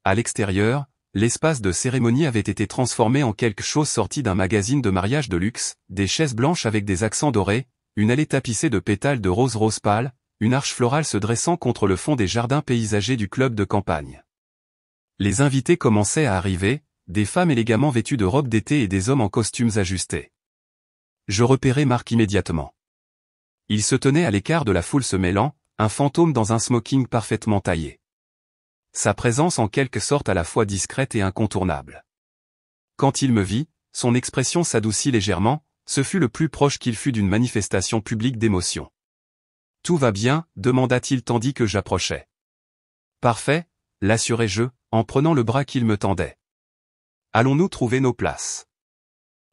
À l'extérieur, l'espace de cérémonie avait été transformé en quelque chose sorti d'un magazine de mariage de luxe, des chaises blanches avec des accents dorés, une allée tapissée de pétales de rose pâle, une arche florale se dressant contre le fond des jardins paysagers du club de campagne. Les invités commençaient à arriver, des femmes élégamment vêtues de robes d'été et des hommes en costumes ajustés. Je repérai Marc immédiatement. Il se tenait à l'écart de la foule se mêlant, un fantôme dans un smoking parfaitement taillé. Sa présence en quelque sorte à la fois discrète et incontournable. Quand il me vit, son expression s'adoucit légèrement, ce fut le plus proche qu'il fut d'une manifestation publique d'émotion. « Tout va bien ?» demanda-t-il tandis que j'approchais. « Parfait » l'assurai-je, en prenant le bras qu'il me tendait. « Allons-nous trouver nos places ?»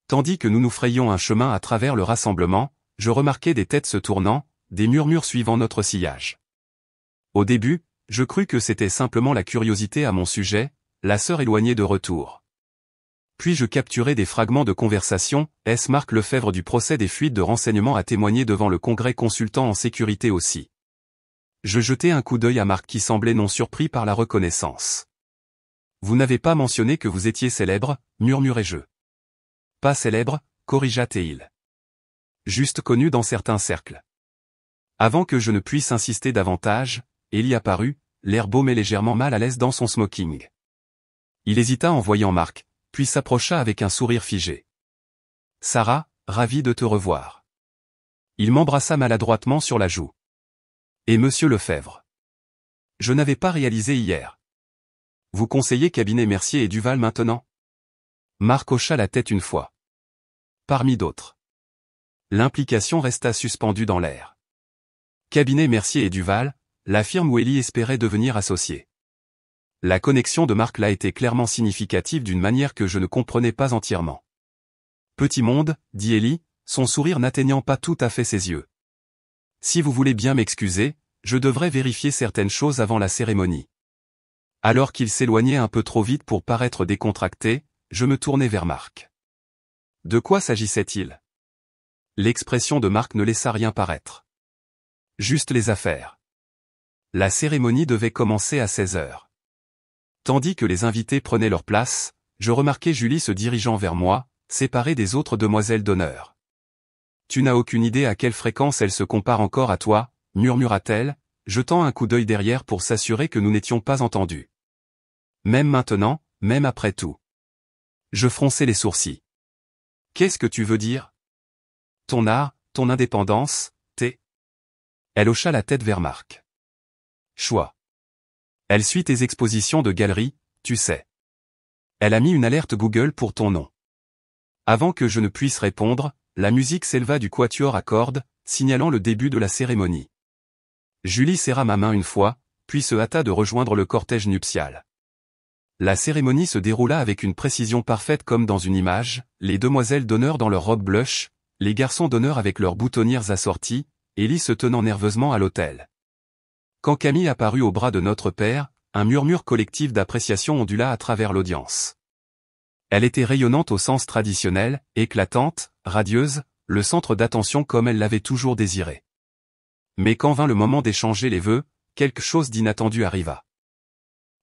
Tandis que nous nous frayions un chemin à travers le rassemblement, je remarquai des têtes se tournant, des murmures suivant notre sillage. Au début, je crus que c'était simplement la curiosité à mon sujet, la sœur éloignée de retour. Puis je capturai des fragments de conversation, est-ce Marc Lefebvre du procès des fuites de renseignements à témoigner devant le congrès consultant en sécurité aussi. Je jetai un coup d'œil à Marc qui semblait non surpris par la reconnaissance. Vous n'avez pas mentionné que vous étiez célèbre, murmurai-je. Pas célèbre, corrigea Théil. Juste connu dans certains cercles. Avant que je ne puisse insister davantage, Ellie apparut, l'air baume et légèrement mal à l'aise dans son smoking. Il hésita en voyant Marc, puis s'approcha avec un sourire figé. Sarah, ravi de te revoir. Il m'embrassa maladroitement sur la joue. Et monsieur Lefebvre. Je n'avais pas réalisé hier. Vous conseillez cabinet Mercier et Duval maintenant? Marc hocha la tête une fois. Parmi d'autres. L'implication resta suspendue dans l'air. Cabinet Mercier et Duval, la firme où Ellie espérait devenir associée. La connexion de Marc là était clairement significative d'une manière que je ne comprenais pas entièrement. Petit monde, dit Ellie, son sourire n'atteignant pas tout à fait ses yeux. Si vous voulez bien m'excuser, je devrais vérifier certaines choses avant la cérémonie. Alors qu'il s'éloignait un peu trop vite pour paraître décontracté, je me tournai vers Marc. De quoi s'agissait-il? L'expression de Marc ne laissa rien paraître. Juste les affaires. La cérémonie devait commencer à 16 heures. Tandis que les invités prenaient leur place, je remarquai Julie se dirigeant vers moi, séparée des autres demoiselles d'honneur. « Tu n'as aucune idée à quelle fréquence elle se compare encore à toi » murmura-t-elle, jetant un coup d'œil derrière pour s'assurer que nous n'étions pas entendus. Même maintenant, même après tout. Je fronçai les sourcils. Qu'est-ce que tu veux dire? Ton art, ton indépendance, tes... Elle hocha la tête vers Marc. Choix. Elle suit tes expositions de galeries, tu sais. Elle a mis une alerte Google pour ton nom. Avant que je ne puisse répondre, la musique s'éleva du quatuor à cordes, signalant le début de la cérémonie. Julie serra ma main une fois, puis se hâta de rejoindre le cortège nuptial. La cérémonie se déroula avec une précision parfaite comme dans une image, les demoiselles d'honneur dans leurs robes blush, les garçons d'honneur avec leurs boutonnières assorties, Ellie se tenant nerveusement à l'autel. Quand Camille apparut au bras de notre père, un murmure collectif d'appréciation ondula à travers l'audience. Elle était rayonnante au sens traditionnel, éclatante, radieuse, le centre d'attention comme elle l'avait toujours désiré. Mais quand vint le moment d'échanger les vœux, quelque chose d'inattendu arriva.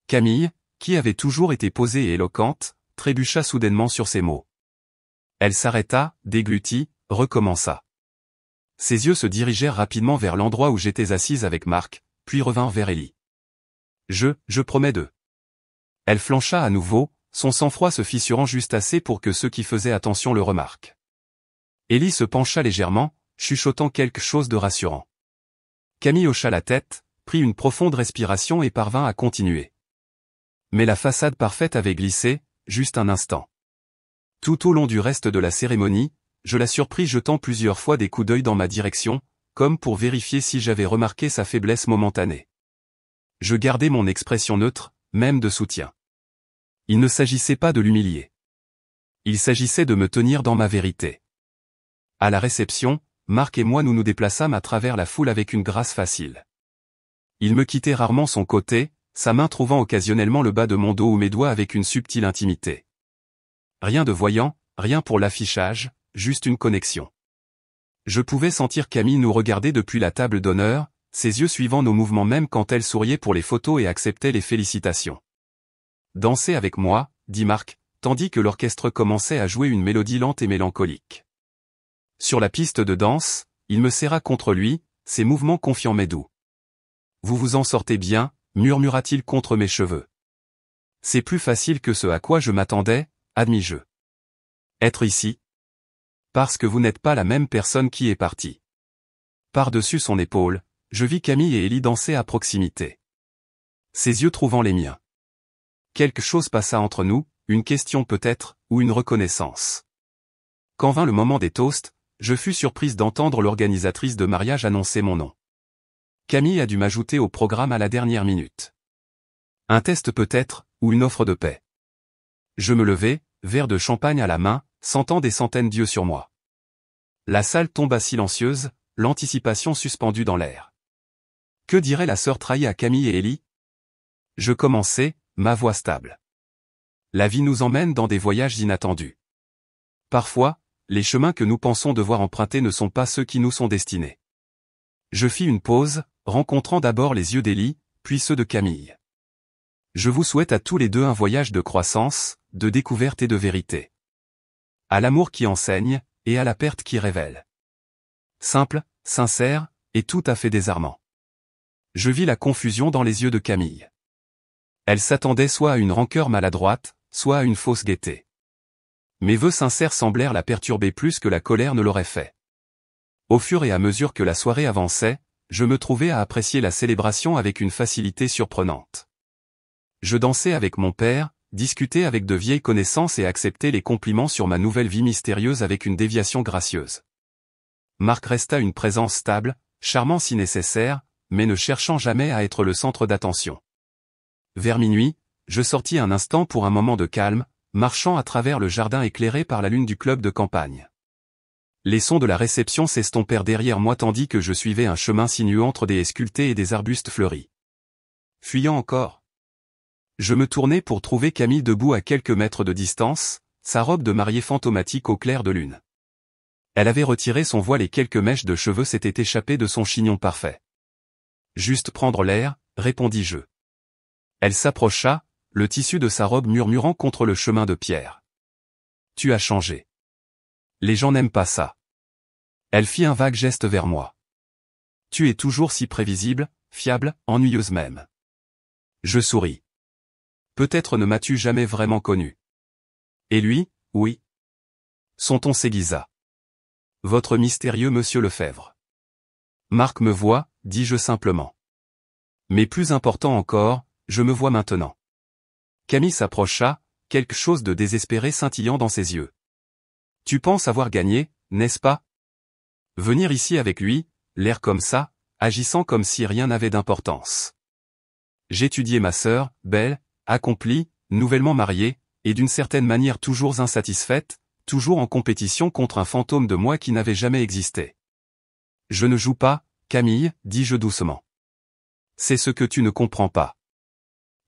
Camille, qui avait toujours été posée et éloquente, trébucha soudainement sur ces mots. Elle s'arrêta, déglutit, recommença. Ses yeux se dirigèrent rapidement vers l'endroit où j'étais assise avec Marc, puis revinrent vers Ellie. Je promets de... Elle flancha à nouveau, son sang-froid se fissurant juste assez pour que ceux qui faisaient attention le remarquent. Ellie se pencha légèrement, chuchotant quelque chose de rassurant. Camille hocha la tête, prit une profonde respiration et parvint à continuer. Mais la façade parfaite avait glissé, juste un instant. Tout au long du reste de la cérémonie, je la surpris jetant plusieurs fois des coups d'œil dans ma direction, comme pour vérifier si j'avais remarqué sa faiblesse momentanée. Je gardai mon expression neutre, même de soutien. Il ne s'agissait pas de l'humilier. Il s'agissait de me tenir dans ma vérité. À la réception, Marc et moi nous nous déplaçâmes à travers la foule avec une grâce facile. Il me quittait rarement son côté, sa main trouvant occasionnellement le bas de mon dos ou mes doigts avec une subtile intimité. Rien de voyant, rien pour l'affichage, juste une connexion. Je pouvais sentir Camille nous regarder depuis la table d'honneur, ses yeux suivant nos mouvements même quand elle souriait pour les photos et acceptait les félicitations. « Dansez avec moi », dit Marc, tandis que l'orchestre commençait à jouer une mélodie lente et mélancolique. Sur la piste de danse, il me serra contre lui, ses mouvements confiants mais doux. « Vous vous en sortez bien », murmura-t-il contre mes cheveux. « C'est plus facile que ce à quoi je m'attendais, admis-je. Être ici ? Parce que vous n'êtes pas la même personne qui est partie. » Par-dessus son épaule, je vis Camille et Ellie danser à proximité. Ses yeux trouvant les miens. Quelque chose passa entre nous, une question peut-être, ou une reconnaissance. Quand vint le moment des toasts, je fus surprise d'entendre l'organisatrice de mariage annoncer mon nom. Camille a dû m'ajouter au programme à la dernière minute. Un test peut-être, ou une offre de paix. Je me levai, verre de champagne à la main, sentant des centaines d'yeux sur moi. La salle tomba silencieuse, l'anticipation suspendue dans l'air. Que dirait la sœur trahie à Camille et Ellie? Je commençai, ma voix stable. La vie nous emmène dans des voyages inattendus. Parfois, les chemins que nous pensons devoir emprunter ne sont pas ceux qui nous sont destinés. Je fis une pause, rencontrant d'abord les yeux d'Ellie, puis ceux de Camille. Je vous souhaite à tous les deux un voyage de croissance, de découverte et de vérité. À l'amour qui enseigne, et à la perte qui révèle. Simple, sincère, et tout à fait désarmant. Je vis la confusion dans les yeux de Camille. Elle s'attendait soit à une rancœur maladroite, soit à une fausse gaieté. Mes vœux sincères semblèrent la perturber plus que la colère ne l'aurait fait. Au fur et à mesure que la soirée avançait, je me trouvais à apprécier la célébration avec une facilité surprenante. Je dansais avec mon père, discutais avec de vieilles connaissances et acceptais les compliments sur ma nouvelle vie mystérieuse avec une déviation gracieuse. Marc resta une présence stable, charmant si nécessaire, mais ne cherchant jamais à être le centre d'attention. Vers minuit, je sortis un instant pour un moment de calme, marchant à travers le jardin éclairé par la lune du club de campagne. Les sons de la réception s'estompèrent derrière moi tandis que je suivais un chemin sinueux entre des haies sculptées et des arbustes fleuris. Fuyant encore. Je me tournai pour trouver Camille debout à quelques mètres de distance, sa robe de mariée fantomatique au clair de lune. Elle avait retiré son voile et quelques mèches de cheveux s'étaient échappées de son chignon parfait. Juste prendre l'air, répondis-je. Elle s'approcha, le tissu de sa robe murmurant contre le chemin de pierre. Tu as changé. Les gens n'aiment pas ça. Elle fit un vague geste vers moi. Tu es toujours si prévisible, fiable, ennuyeuse même. Je souris. Peut-être ne m'as-tu jamais vraiment connu. Et lui, oui. Son ton s'aiguisa. Votre mystérieux monsieur Lefebvre. Marc me voit, dis-je simplement. Mais plus important encore, je me vois maintenant. Camille s'approcha, quelque chose de désespéré scintillant dans ses yeux. Tu penses avoir gagné, n'est-ce pas? Venir ici avec lui, l'air comme ça, agissant comme si rien n'avait d'importance. J'étudiais ma sœur, belle, accomplie, nouvellement mariée, et d'une certaine manière toujours insatisfaite, toujours en compétition contre un fantôme de moi qui n'avait jamais existé. Je ne joue pas, Camille, dis-je doucement. C'est ce que tu ne comprends pas.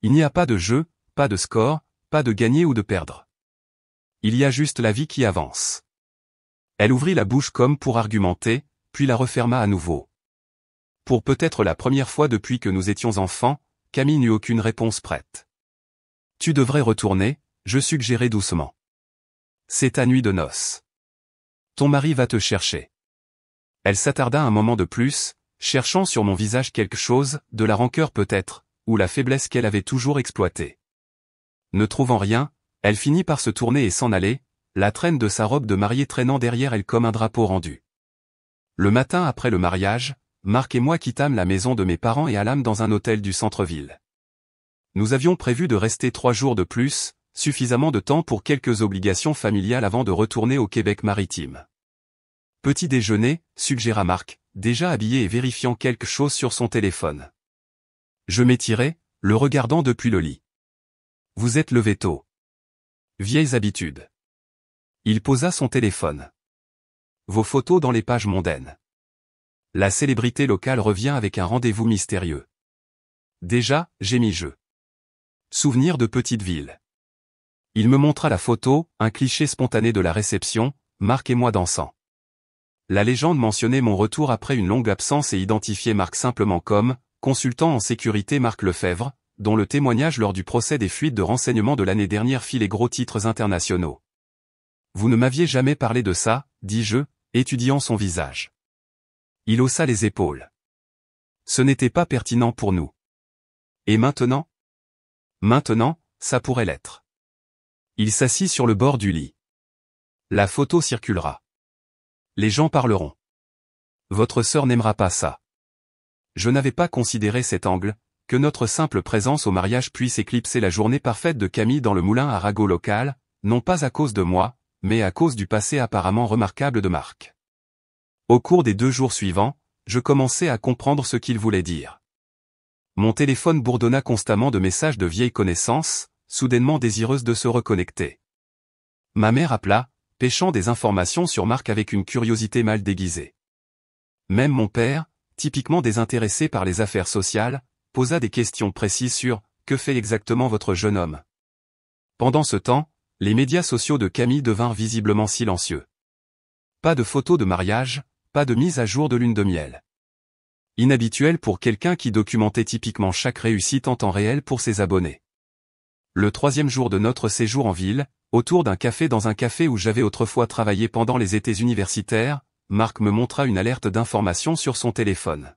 Il n'y a pas de jeu, pas de score, pas de gagner ou de perdre. Il y a juste la vie qui avance. Elle ouvrit la bouche comme pour argumenter, puis la referma à nouveau. Pour peut-être la première fois depuis que nous étions enfants, Camille n'eut aucune réponse prête. Tu devrais retourner, je suggérai doucement. C'est ta nuit de noces. Ton mari va te chercher. Elle s'attarda un moment de plus, cherchant sur mon visage quelque chose, de la rancœur peut-être, ou la faiblesse qu'elle avait toujours exploitée. Ne trouvant rien, elle finit par se tourner et s'en aller, la traîne de sa robe de mariée traînant derrière elle comme un drapeau rendu. Le matin après le mariage, Marc et moi quittâmes la maison de mes parents et allâmes dans un hôtel du centre-ville. Nous avions prévu de rester 3 jours de plus, suffisamment de temps pour quelques obligations familiales avant de retourner au Québec maritime. Petit déjeuner, suggéra Marc, déjà habillé et vérifiant quelque chose sur son téléphone. Je m'étirai, le regardant depuis le lit. Vous êtes levé tôt. Vieilles habitudes. Il posa son téléphone. Vos photos dans les pages mondaines. La célébrité locale revient avec un rendez-vous mystérieux. Déjà, gémis-je. Souvenir de petite ville. Il me montra la photo, un cliché spontané de la réception, Marc et moi dansant. La légende mentionnait mon retour après une longue absence et identifiait Marc simplement comme consultant en sécurité Marc Lefebvre, dont le témoignage lors du procès des fuites de renseignements de l'année dernière fit les gros titres internationaux. Vous ne m'aviez jamais parlé de ça, dis-je, étudiant son visage. Il haussa les épaules. Ce n'était pas pertinent pour nous. Et maintenant? Maintenant, ça pourrait l'être. Il s'assit sur le bord du lit. La photo circulera. Les gens parleront. Votre sœur n'aimera pas ça. Je n'avais pas considéré cet angle, que notre simple présence au mariage puisse éclipser la journée parfaite de Camille dans le moulin à ragots local, non pas à cause de moi, mais à cause du passé apparemment remarquable de Marc. Au cours des 2 jours suivants, je commençais à comprendre ce qu'il voulait dire. Mon téléphone bourdonna constamment de messages de vieilles connaissances, soudainement désireuses de se reconnecter. Ma mère appela, pêchant des informations sur Marc avec une curiosité mal déguisée. Même mon père, typiquement désintéressé par les affaires sociales, posa des questions précises sur « Que fait exactement votre jeune homme ?» Pendant ce temps, les médias sociaux de Camille devinrent visiblement silencieux. Pas de photos de mariage, pas de mise à jour de lune de miel. Inhabituel pour quelqu'un qui documentait typiquement chaque réussite en temps réel pour ses abonnés. Le 3e jour de notre séjour en ville, autour d'un café dans un café où j'avais autrefois travaillé pendant les étés universitaires, Marc me montra une alerte d'information sur son téléphone.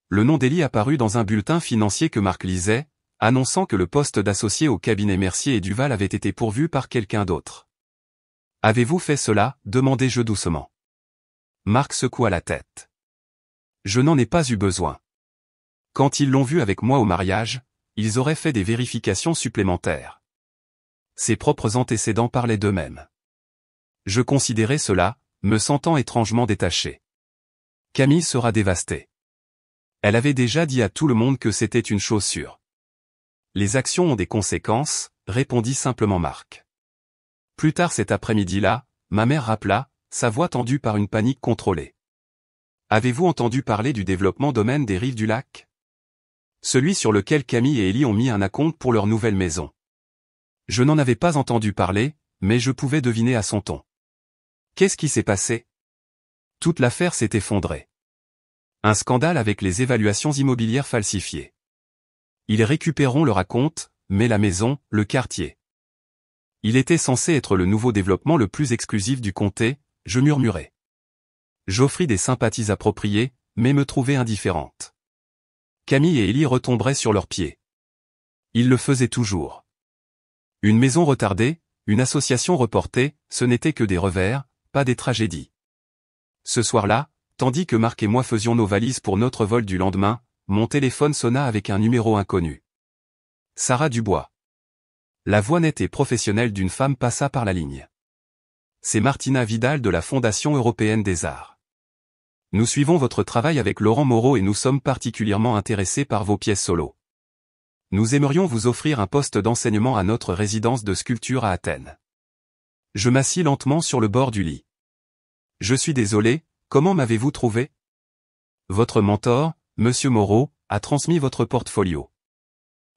Le nom d'Élie apparut dans un bulletin financier que Marc lisait, annonçant que le poste d'associé au cabinet Mercier et Duval avait été pourvu par quelqu'un d'autre. « Avez-vous fait cela ?» demandai-je doucement. Marc secoua la tête. « Je n'en ai pas eu besoin. Quand ils l'ont vu avec moi au mariage, ils auraient fait des vérifications supplémentaires. » Ses propres antécédents parlaient d'eux-mêmes. Je considérais cela, me sentant étrangement détaché. Camille sera dévastée. Elle avait déjà dit à tout le monde que c'était une chose sûre. Les actions ont des conséquences, répondit simplement Marc. Plus tard cet après-midi-là, ma mère rappela, sa voix tendue par une panique contrôlée. Avez-vous entendu parler du développement domaine des rives du lac? Celui sur lequel Camille et Élie ont mis un acompte pour leur nouvelle maison. Je n'en avais pas entendu parler, mais je pouvais deviner à son ton. Qu'est-ce qui s'est passé? Toute l'affaire s'est effondrée. Un scandale avec les évaluations immobilières falsifiées. Ils récupéreront le raconte, mais la maison, le quartier. Il était censé être le nouveau développement le plus exclusif du comté, je murmurai. J'offris des sympathies appropriées, mais me trouvais indifférente. Camille et Ellie retomberaient sur leurs pieds. Ils le faisaient toujours. Une maison retardée, une association reportée, ce n'était que des revers, pas des tragédies. Ce soir-là, tandis que Marc et moi faisions nos valises pour notre vol du lendemain, mon téléphone sonna avec un numéro inconnu. Sarah Dubois. La voix nette et professionnelle d'une femme passa par la ligne. C'est Martina Vidal de la Fondation européenne des arts. Nous suivons votre travail avec Laurent Moreau et nous sommes particulièrement intéressés par vos pièces solo. Nous aimerions vous offrir un poste d'enseignement à notre résidence de sculpture à Athènes. Je m'assis lentement sur le bord du lit. Je suis désolé, comment m'avez-vous trouvé? Votre mentor, Monsieur Moreau, a transmis votre portfolio.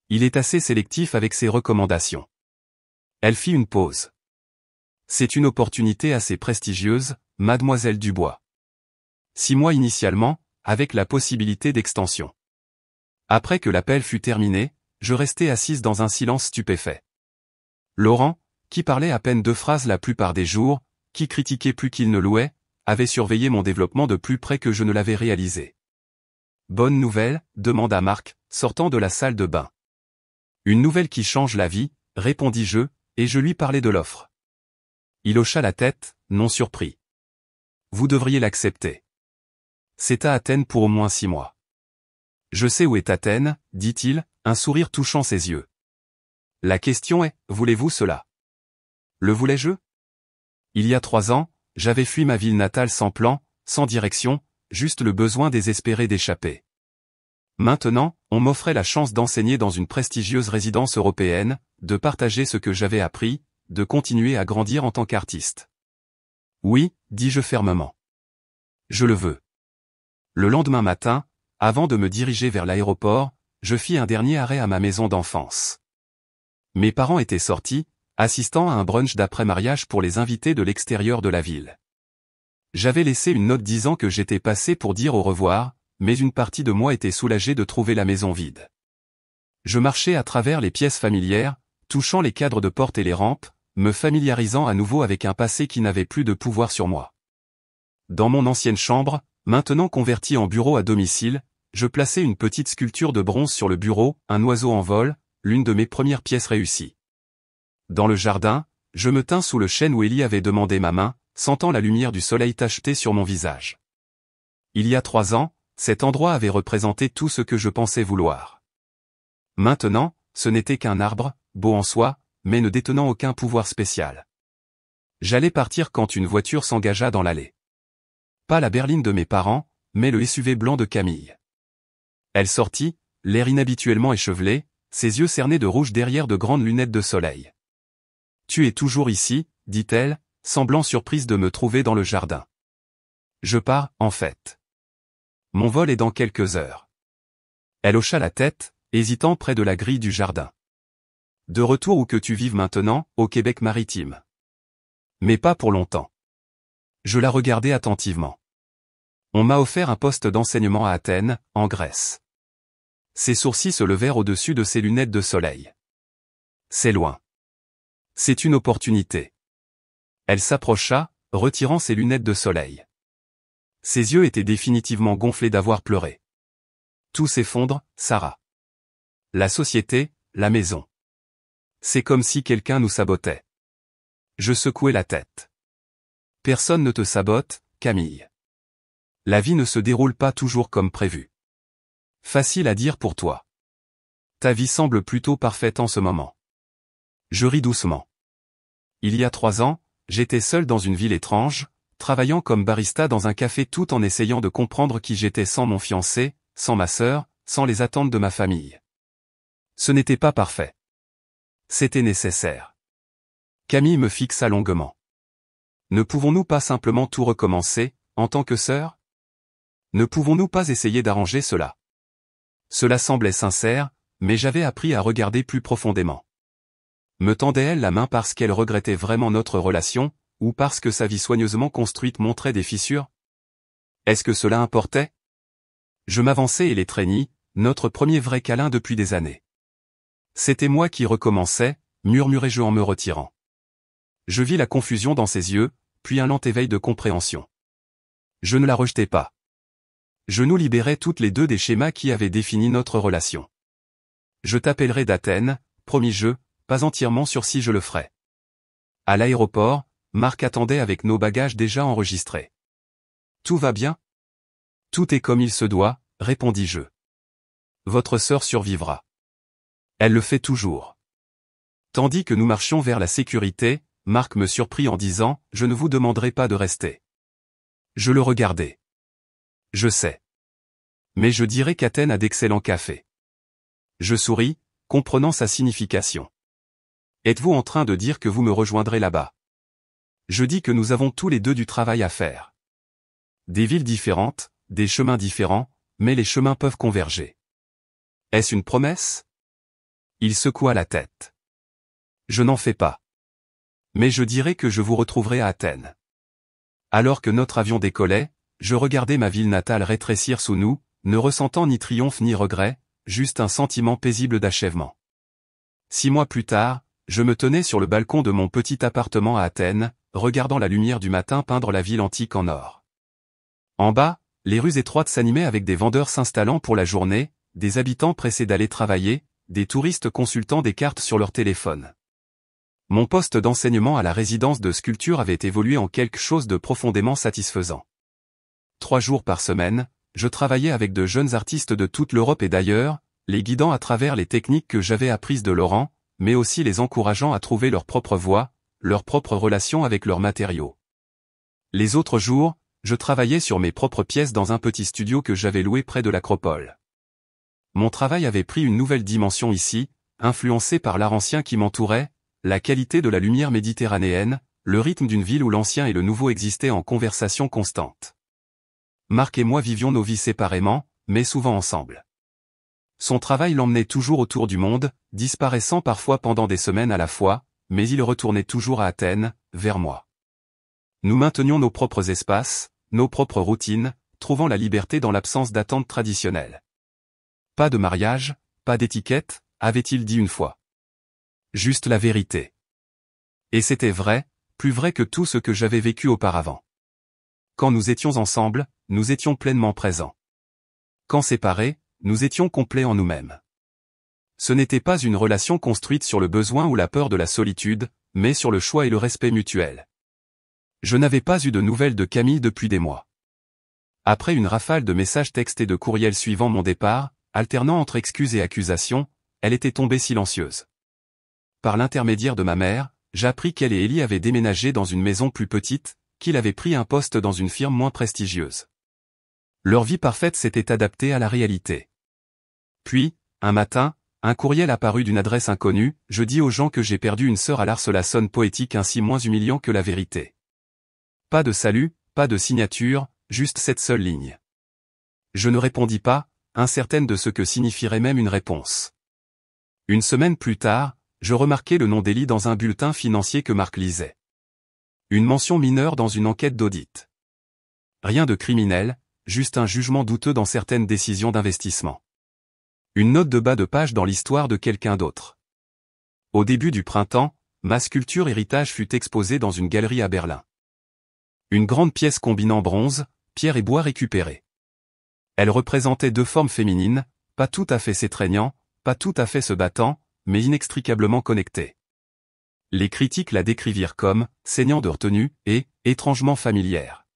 Il est assez sélectif avec ses recommandations. Elle fit une pause. C'est une opportunité assez prestigieuse, Mademoiselle Dubois. 6 mois initialement, avec la possibilité d'extension. Après que l'appel fut terminé, je restai assise dans un silence stupéfait. Laurent, qui parlait à peine 2 phrases la plupart des jours, qui critiquait plus qu'il ne louait, avait surveillé mon développement de plus près que je ne l'avais réalisé. Bonne nouvelle, demanda Marc, sortant de la salle de bain. Une nouvelle qui change la vie, répondis-je, et je lui parlai de l'offre. Il hocha la tête, non surpris. Vous devriez l'accepter. C'est à Athènes pour au moins 6 mois. Je sais où est Athènes, dit-il, un sourire touchant ses yeux. La question est, voulez-vous cela? Le voulais-je? Il y a 3 ans, j'avais fui ma ville natale sans plan, sans direction, juste le besoin désespéré d'échapper. Maintenant, on m'offrait la chance d'enseigner dans une prestigieuse résidence européenne, de partager ce que j'avais appris, de continuer à grandir en tant qu'artiste. Oui, dis-je fermement. Je le veux. Le lendemain matin, avant de me diriger vers l'aéroport, je fis un dernier arrêt à ma maison d'enfance. Mes parents étaient sortis, assistant à un brunch d'après-mariage pour les invités de l'extérieur de la ville. J'avais laissé une note disant que j'étais passé pour dire au revoir, mais une partie de moi était soulagée de trouver la maison vide. Je marchais à travers les pièces familières, touchant les cadres de porte et les rampes, me familiarisant à nouveau avec un passé qui n'avait plus de pouvoir sur moi. Dans mon ancienne chambre, maintenant convertie en bureau à domicile, je plaçais une petite sculpture de bronze sur le bureau, un oiseau en vol, l'une de mes premières pièces réussies. Dans le jardin, je me tins sous le chêne où Ellie avait demandé ma main, sentant la lumière du soleil tacheter sur mon visage. Il y a 3 ans, cet endroit avait représenté tout ce que je pensais vouloir. Maintenant, ce n'était qu'un arbre, beau en soi, mais ne détenant aucun pouvoir spécial. J'allais partir quand une voiture s'engagea dans l'allée. Pas la berline de mes parents, mais le SUV blanc de Camille. Elle sortit, l'air inhabituellement échevelé, ses yeux cernés de rouge derrière de grandes lunettes de soleil. « Tu es toujours ici ?» dit-elle, semblant surprise de me trouver dans le jardin. « Je pars, en fait. Mon vol est dans quelques heures. » Elle hocha la tête, hésitant près de la grille du jardin. « De retour où que tu vives maintenant, au Québec maritime. » « Mais pas pour longtemps. » Je la regardai attentivement. On m'a offert un poste d'enseignement à Athènes, en Grèce. Ses sourcils se levèrent au-dessus de ses lunettes de soleil. C'est loin. C'est une opportunité. Elle s'approcha, retirant ses lunettes de soleil. Ses yeux étaient définitivement gonflés d'avoir pleuré. Tout s'effondre, Sarah. La société, la maison. C'est comme si quelqu'un nous sabotait. Je secouai la tête. Personne ne te sabote, Camille. La vie ne se déroule pas toujours comme prévu. Facile à dire pour toi. Ta vie semble plutôt parfaite en ce moment. Je ris doucement. Il y a 3 ans, j'étais seul dans une ville étrange, travaillant comme barista dans un café tout en essayant de comprendre qui j'étais sans mon fiancé, sans ma sœur, sans les attentes de ma famille. Ce n'était pas parfait. C'était nécessaire. Camille me fixa longuement. Ne pouvons-nous pas simplement tout recommencer, en tant que sœurs? Ne pouvons-nous pas essayer d'arranger cela? Cela semblait sincère, mais j'avais appris à regarder plus profondément. Me tendait-elle la main parce qu'elle regrettait vraiment notre relation, ou parce que sa vie soigneusement construite montrait des fissures? Est-ce que cela importait? Je m'avançai et l'étreignis, notre premier vrai câlin depuis des années. C'était moi qui recommençais, murmurai-je en me retirant. Je vis la confusion dans ses yeux, puis un lent éveil de compréhension. Je ne la rejetai pas. Je nous libérais toutes les deux des schémas qui avaient défini notre relation. Je t'appellerai d'Athènes, promis-je, pas entièrement sûr si je le ferai. À l'aéroport, Marc attendait avec nos bagages déjà enregistrés. Tout va bien? Tout est comme il se doit, répondis-je. Votre sœur survivra. Elle le fait toujours. Tandis que nous marchions vers la sécurité, Marc me surprit en disant « Je ne vous demanderai pas de rester ». Je le regardai. Je sais. Mais je dirais qu'Athènes a d'excellents cafés. Je souris, comprenant sa signification. Êtes-vous en train de dire que vous me rejoindrez là-bas? Je dis que nous avons tous les deux du travail à faire. Des villes différentes, des chemins différents, mais les chemins peuvent converger. Est-ce une promesse? Il secoua la tête. Je n'en fais pas. Mais je dirais que je vous retrouverai à Athènes. Alors que notre avion décollait, je regardais ma ville natale rétrécir sous nous, ne ressentant ni triomphe ni regret, juste un sentiment paisible d'achèvement. 6 mois plus tard, je me tenais sur le balcon de mon petit appartement à Athènes, regardant la lumière du matin peindre la ville antique en or. En bas, les rues étroites s'animaient avec des vendeurs s'installant pour la journée, des habitants pressés d'aller travailler, des touristes consultant des cartes sur leur téléphone. Mon poste d'enseignement à la résidence de sculpture avait évolué en quelque chose de profondément satisfaisant. 3 jours par semaine, je travaillais avec de jeunes artistes de toute l'Europe et d'ailleurs, les guidant à travers les techniques que j'avais apprises de Laurent, mais aussi les encourageant à trouver leur propre voie, leur propre relation avec leurs matériaux. Les autres jours, je travaillais sur mes propres pièces dans un petit studio que j'avais loué près de l'Acropole. Mon travail avait pris une nouvelle dimension ici, influencé par l'art ancien qui m'entourait, la qualité de la lumière méditerranéenne, le rythme d'une ville où l'ancien et le nouveau existaient en conversation constante. Marc et moi vivions nos vies séparément, mais souvent ensemble. Son travail l'emmenait toujours autour du monde, disparaissant parfois pendant des semaines à la fois, mais il retournait toujours à Athènes, vers moi. Nous maintenions nos propres espaces, nos propres routines, trouvant la liberté dans l'absence d'attente traditionnelle. Pas de mariage, pas d'étiquette, avait-il dit une fois. Juste la vérité. Et c'était vrai, plus vrai que tout ce que j'avais vécu auparavant. Quand nous étions ensemble, nous étions pleinement présents. Quand séparés, nous étions complets en nous-mêmes. Ce n'était pas une relation construite sur le besoin ou la peur de la solitude, mais sur le choix et le respect mutuel. Je n'avais pas eu de nouvelles de Camille depuis des mois. Après une rafale de messages textes et de courriels suivant mon départ, alternant entre excuses et accusations, elle était tombée silencieuse. Par l'intermédiaire de ma mère, j'appris qu'elle et Ellie avaient déménagé dans une maison plus petite, qu'il avait pris un poste dans une firme moins prestigieuse. Leur vie parfaite s'était adaptée à la réalité. Puis, un matin, un courriel apparut d'une adresse inconnue, je dis aux gens que j'ai perdu une sœur à l'art, cela sonne poétique ainsi moins humiliant que la vérité. Pas de salut, pas de signature, juste cette seule ligne. Je ne répondis pas, incertaine de ce que signifierait même une réponse. Une semaine plus tard, je remarquai le nom d'Ellie dans un bulletin financier que Marc lisait. Une mention mineure dans une enquête d'audit. Rien de criminel, juste un jugement douteux dans certaines décisions d'investissement. Une note de bas de page dans l'histoire de quelqu'un d'autre. Au début du printemps, ma sculpture héritage fut exposée dans une galerie à Berlin. Une grande pièce combinant bronze, pierre et bois récupérés. Elle représentait 2 formes féminines, pas tout à fait s'étreignant, pas tout à fait se battant, mais inextricablement connectées. Les critiques la décrivirent comme « saignant de retenue » et « étrangement familière ».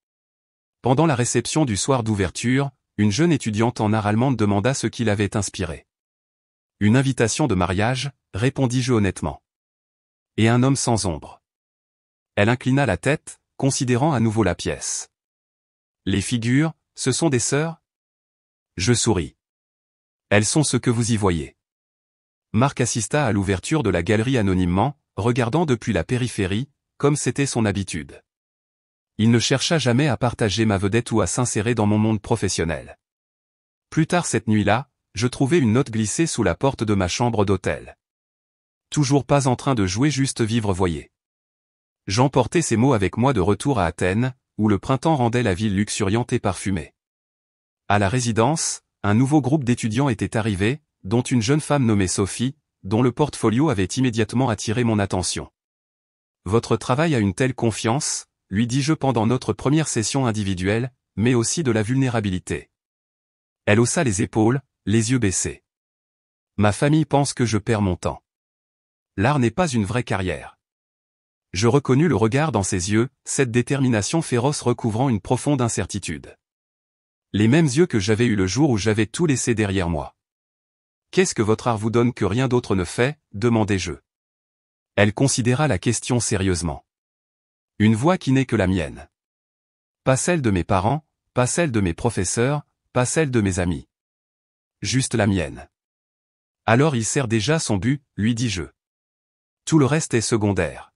Pendant la réception du soir d'ouverture, une jeune étudiante en art allemande demanda ce qui l'avait inspiré. « Une invitation de mariage », répondis-je honnêtement. « Et un homme sans ombre. » Elle inclina la tête, considérant à nouveau la pièce. « Les figures, ce sont des sœurs ?» Je souris. « Elles sont ce que vous y voyez. » Marc assista à l'ouverture de la galerie anonymement, regardant depuis la périphérie, comme c'était son habitude. Il ne chercha jamais à partager ma vedette ou à s'insérer dans mon monde professionnel. Plus tard cette nuit-là, je trouvai une note glissée sous la porte de ma chambre d'hôtel. Toujours pas en train de jouer, juste vivre, voyez. J'emportai ces mots avec moi de retour à Athènes, où le printemps rendait la ville luxuriante et parfumée. À la résidence, un nouveau groupe d'étudiants était arrivé, dont une jeune femme nommée Sophie, dont le portfolio avait immédiatement attiré mon attention. « Votre travail a une telle confiance », lui dis-je pendant notre première session individuelle, mais aussi de la vulnérabilité. Elle haussa les épaules, les yeux baissés. « Ma famille pense que je perds mon temps. L'art n'est pas une vraie carrière. » Je reconnus le regard dans ses yeux, cette détermination féroce recouvrant une profonde incertitude. Les mêmes yeux que j'avais eus le jour où j'avais tout laissé derrière moi. « Qu'est-ce que votre art vous donne que rien d'autre ne fait ?» demandai-je. Elle considéra la question sérieusement. « Une voix qui n'est que la mienne. Pas celle de mes parents, pas celle de mes professeurs, pas celle de mes amis. Juste la mienne. » « Alors il sert déjà son but, lui dis-je. Tout le reste est secondaire. »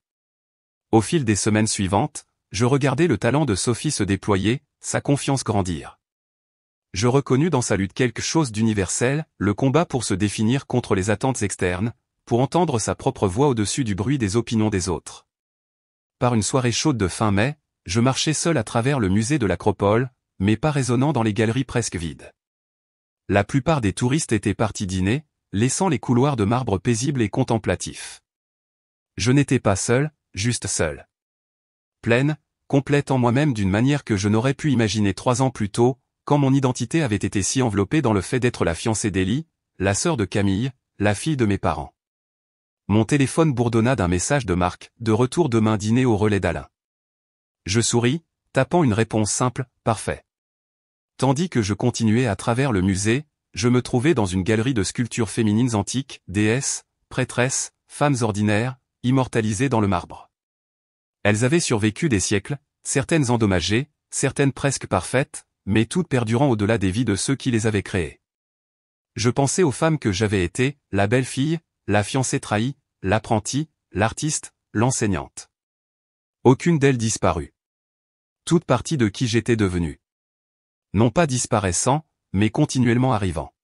Au fil des semaines suivantes, je regardais le talent de Sophie se déployer, sa confiance grandir. Je reconnus dans sa lutte quelque chose d'universel, le combat pour se définir contre les attentes externes, pour entendre sa propre voix au-dessus du bruit des opinions des autres. Par une soirée chaude de fin mai, je marchais seul à travers le musée de l'Acropole, mais pas résonnant dans les galeries presque vides. La plupart des touristes étaient partis dîner, laissant les couloirs de marbre paisibles et contemplatifs. Je n'étais pas seul, juste seul. Pleine, complète en moi-même d'une manière que je n'aurais pu imaginer 3 ans plus tôt, quand mon identité avait été si enveloppée dans le fait d'être la fiancée d'Élie, la sœur de Camille, la fille de mes parents. Mon téléphone bourdonna d'un message de Marc, de retour demain dîner au relais d'Alain. Je souris, tapant une réponse simple, parfait. Tandis que je continuais à travers le musée, je me trouvais dans une galerie de sculptures féminines antiques, déesses, prêtresses, femmes ordinaires, immortalisées dans le marbre. Elles avaient survécu des siècles, certaines endommagées, certaines presque parfaites, mais toutes perdurant au-delà des vies de ceux qui les avaient créées. Je pensais aux femmes que j'avais été, la belle-fille, la fiancée trahie, l'apprentie, l'artiste, l'enseignante. Aucune d'elles disparut. Toutes parties de qui j'étais devenu. Non pas disparaissant, mais continuellement arrivant.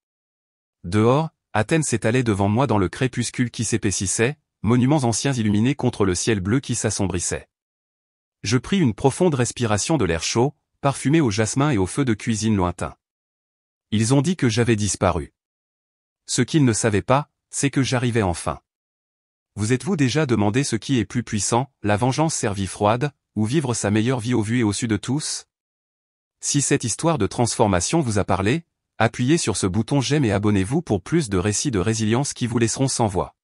Dehors, Athènes s'étalait devant moi dans le crépuscule qui s'épaississait, monuments anciens illuminés contre le ciel bleu qui s'assombrissait. Je pris une profonde respiration de l'air chaud, parfumé au jasmin et au feu de cuisine lointain. Ils ont dit que j'avais disparu. Ce qu'ils ne savaient pas, c'est que j'arrivais enfin. Vous êtes-vous déjà demandé ce qui est plus puissant, la vengeance servie froide, ou vivre sa meilleure vie au vu et au su de tous? Si cette histoire de transformation vous a parlé, appuyez sur ce bouton j'aime et abonnez-vous pour plus de récits de résilience qui vous laisseront sans voix.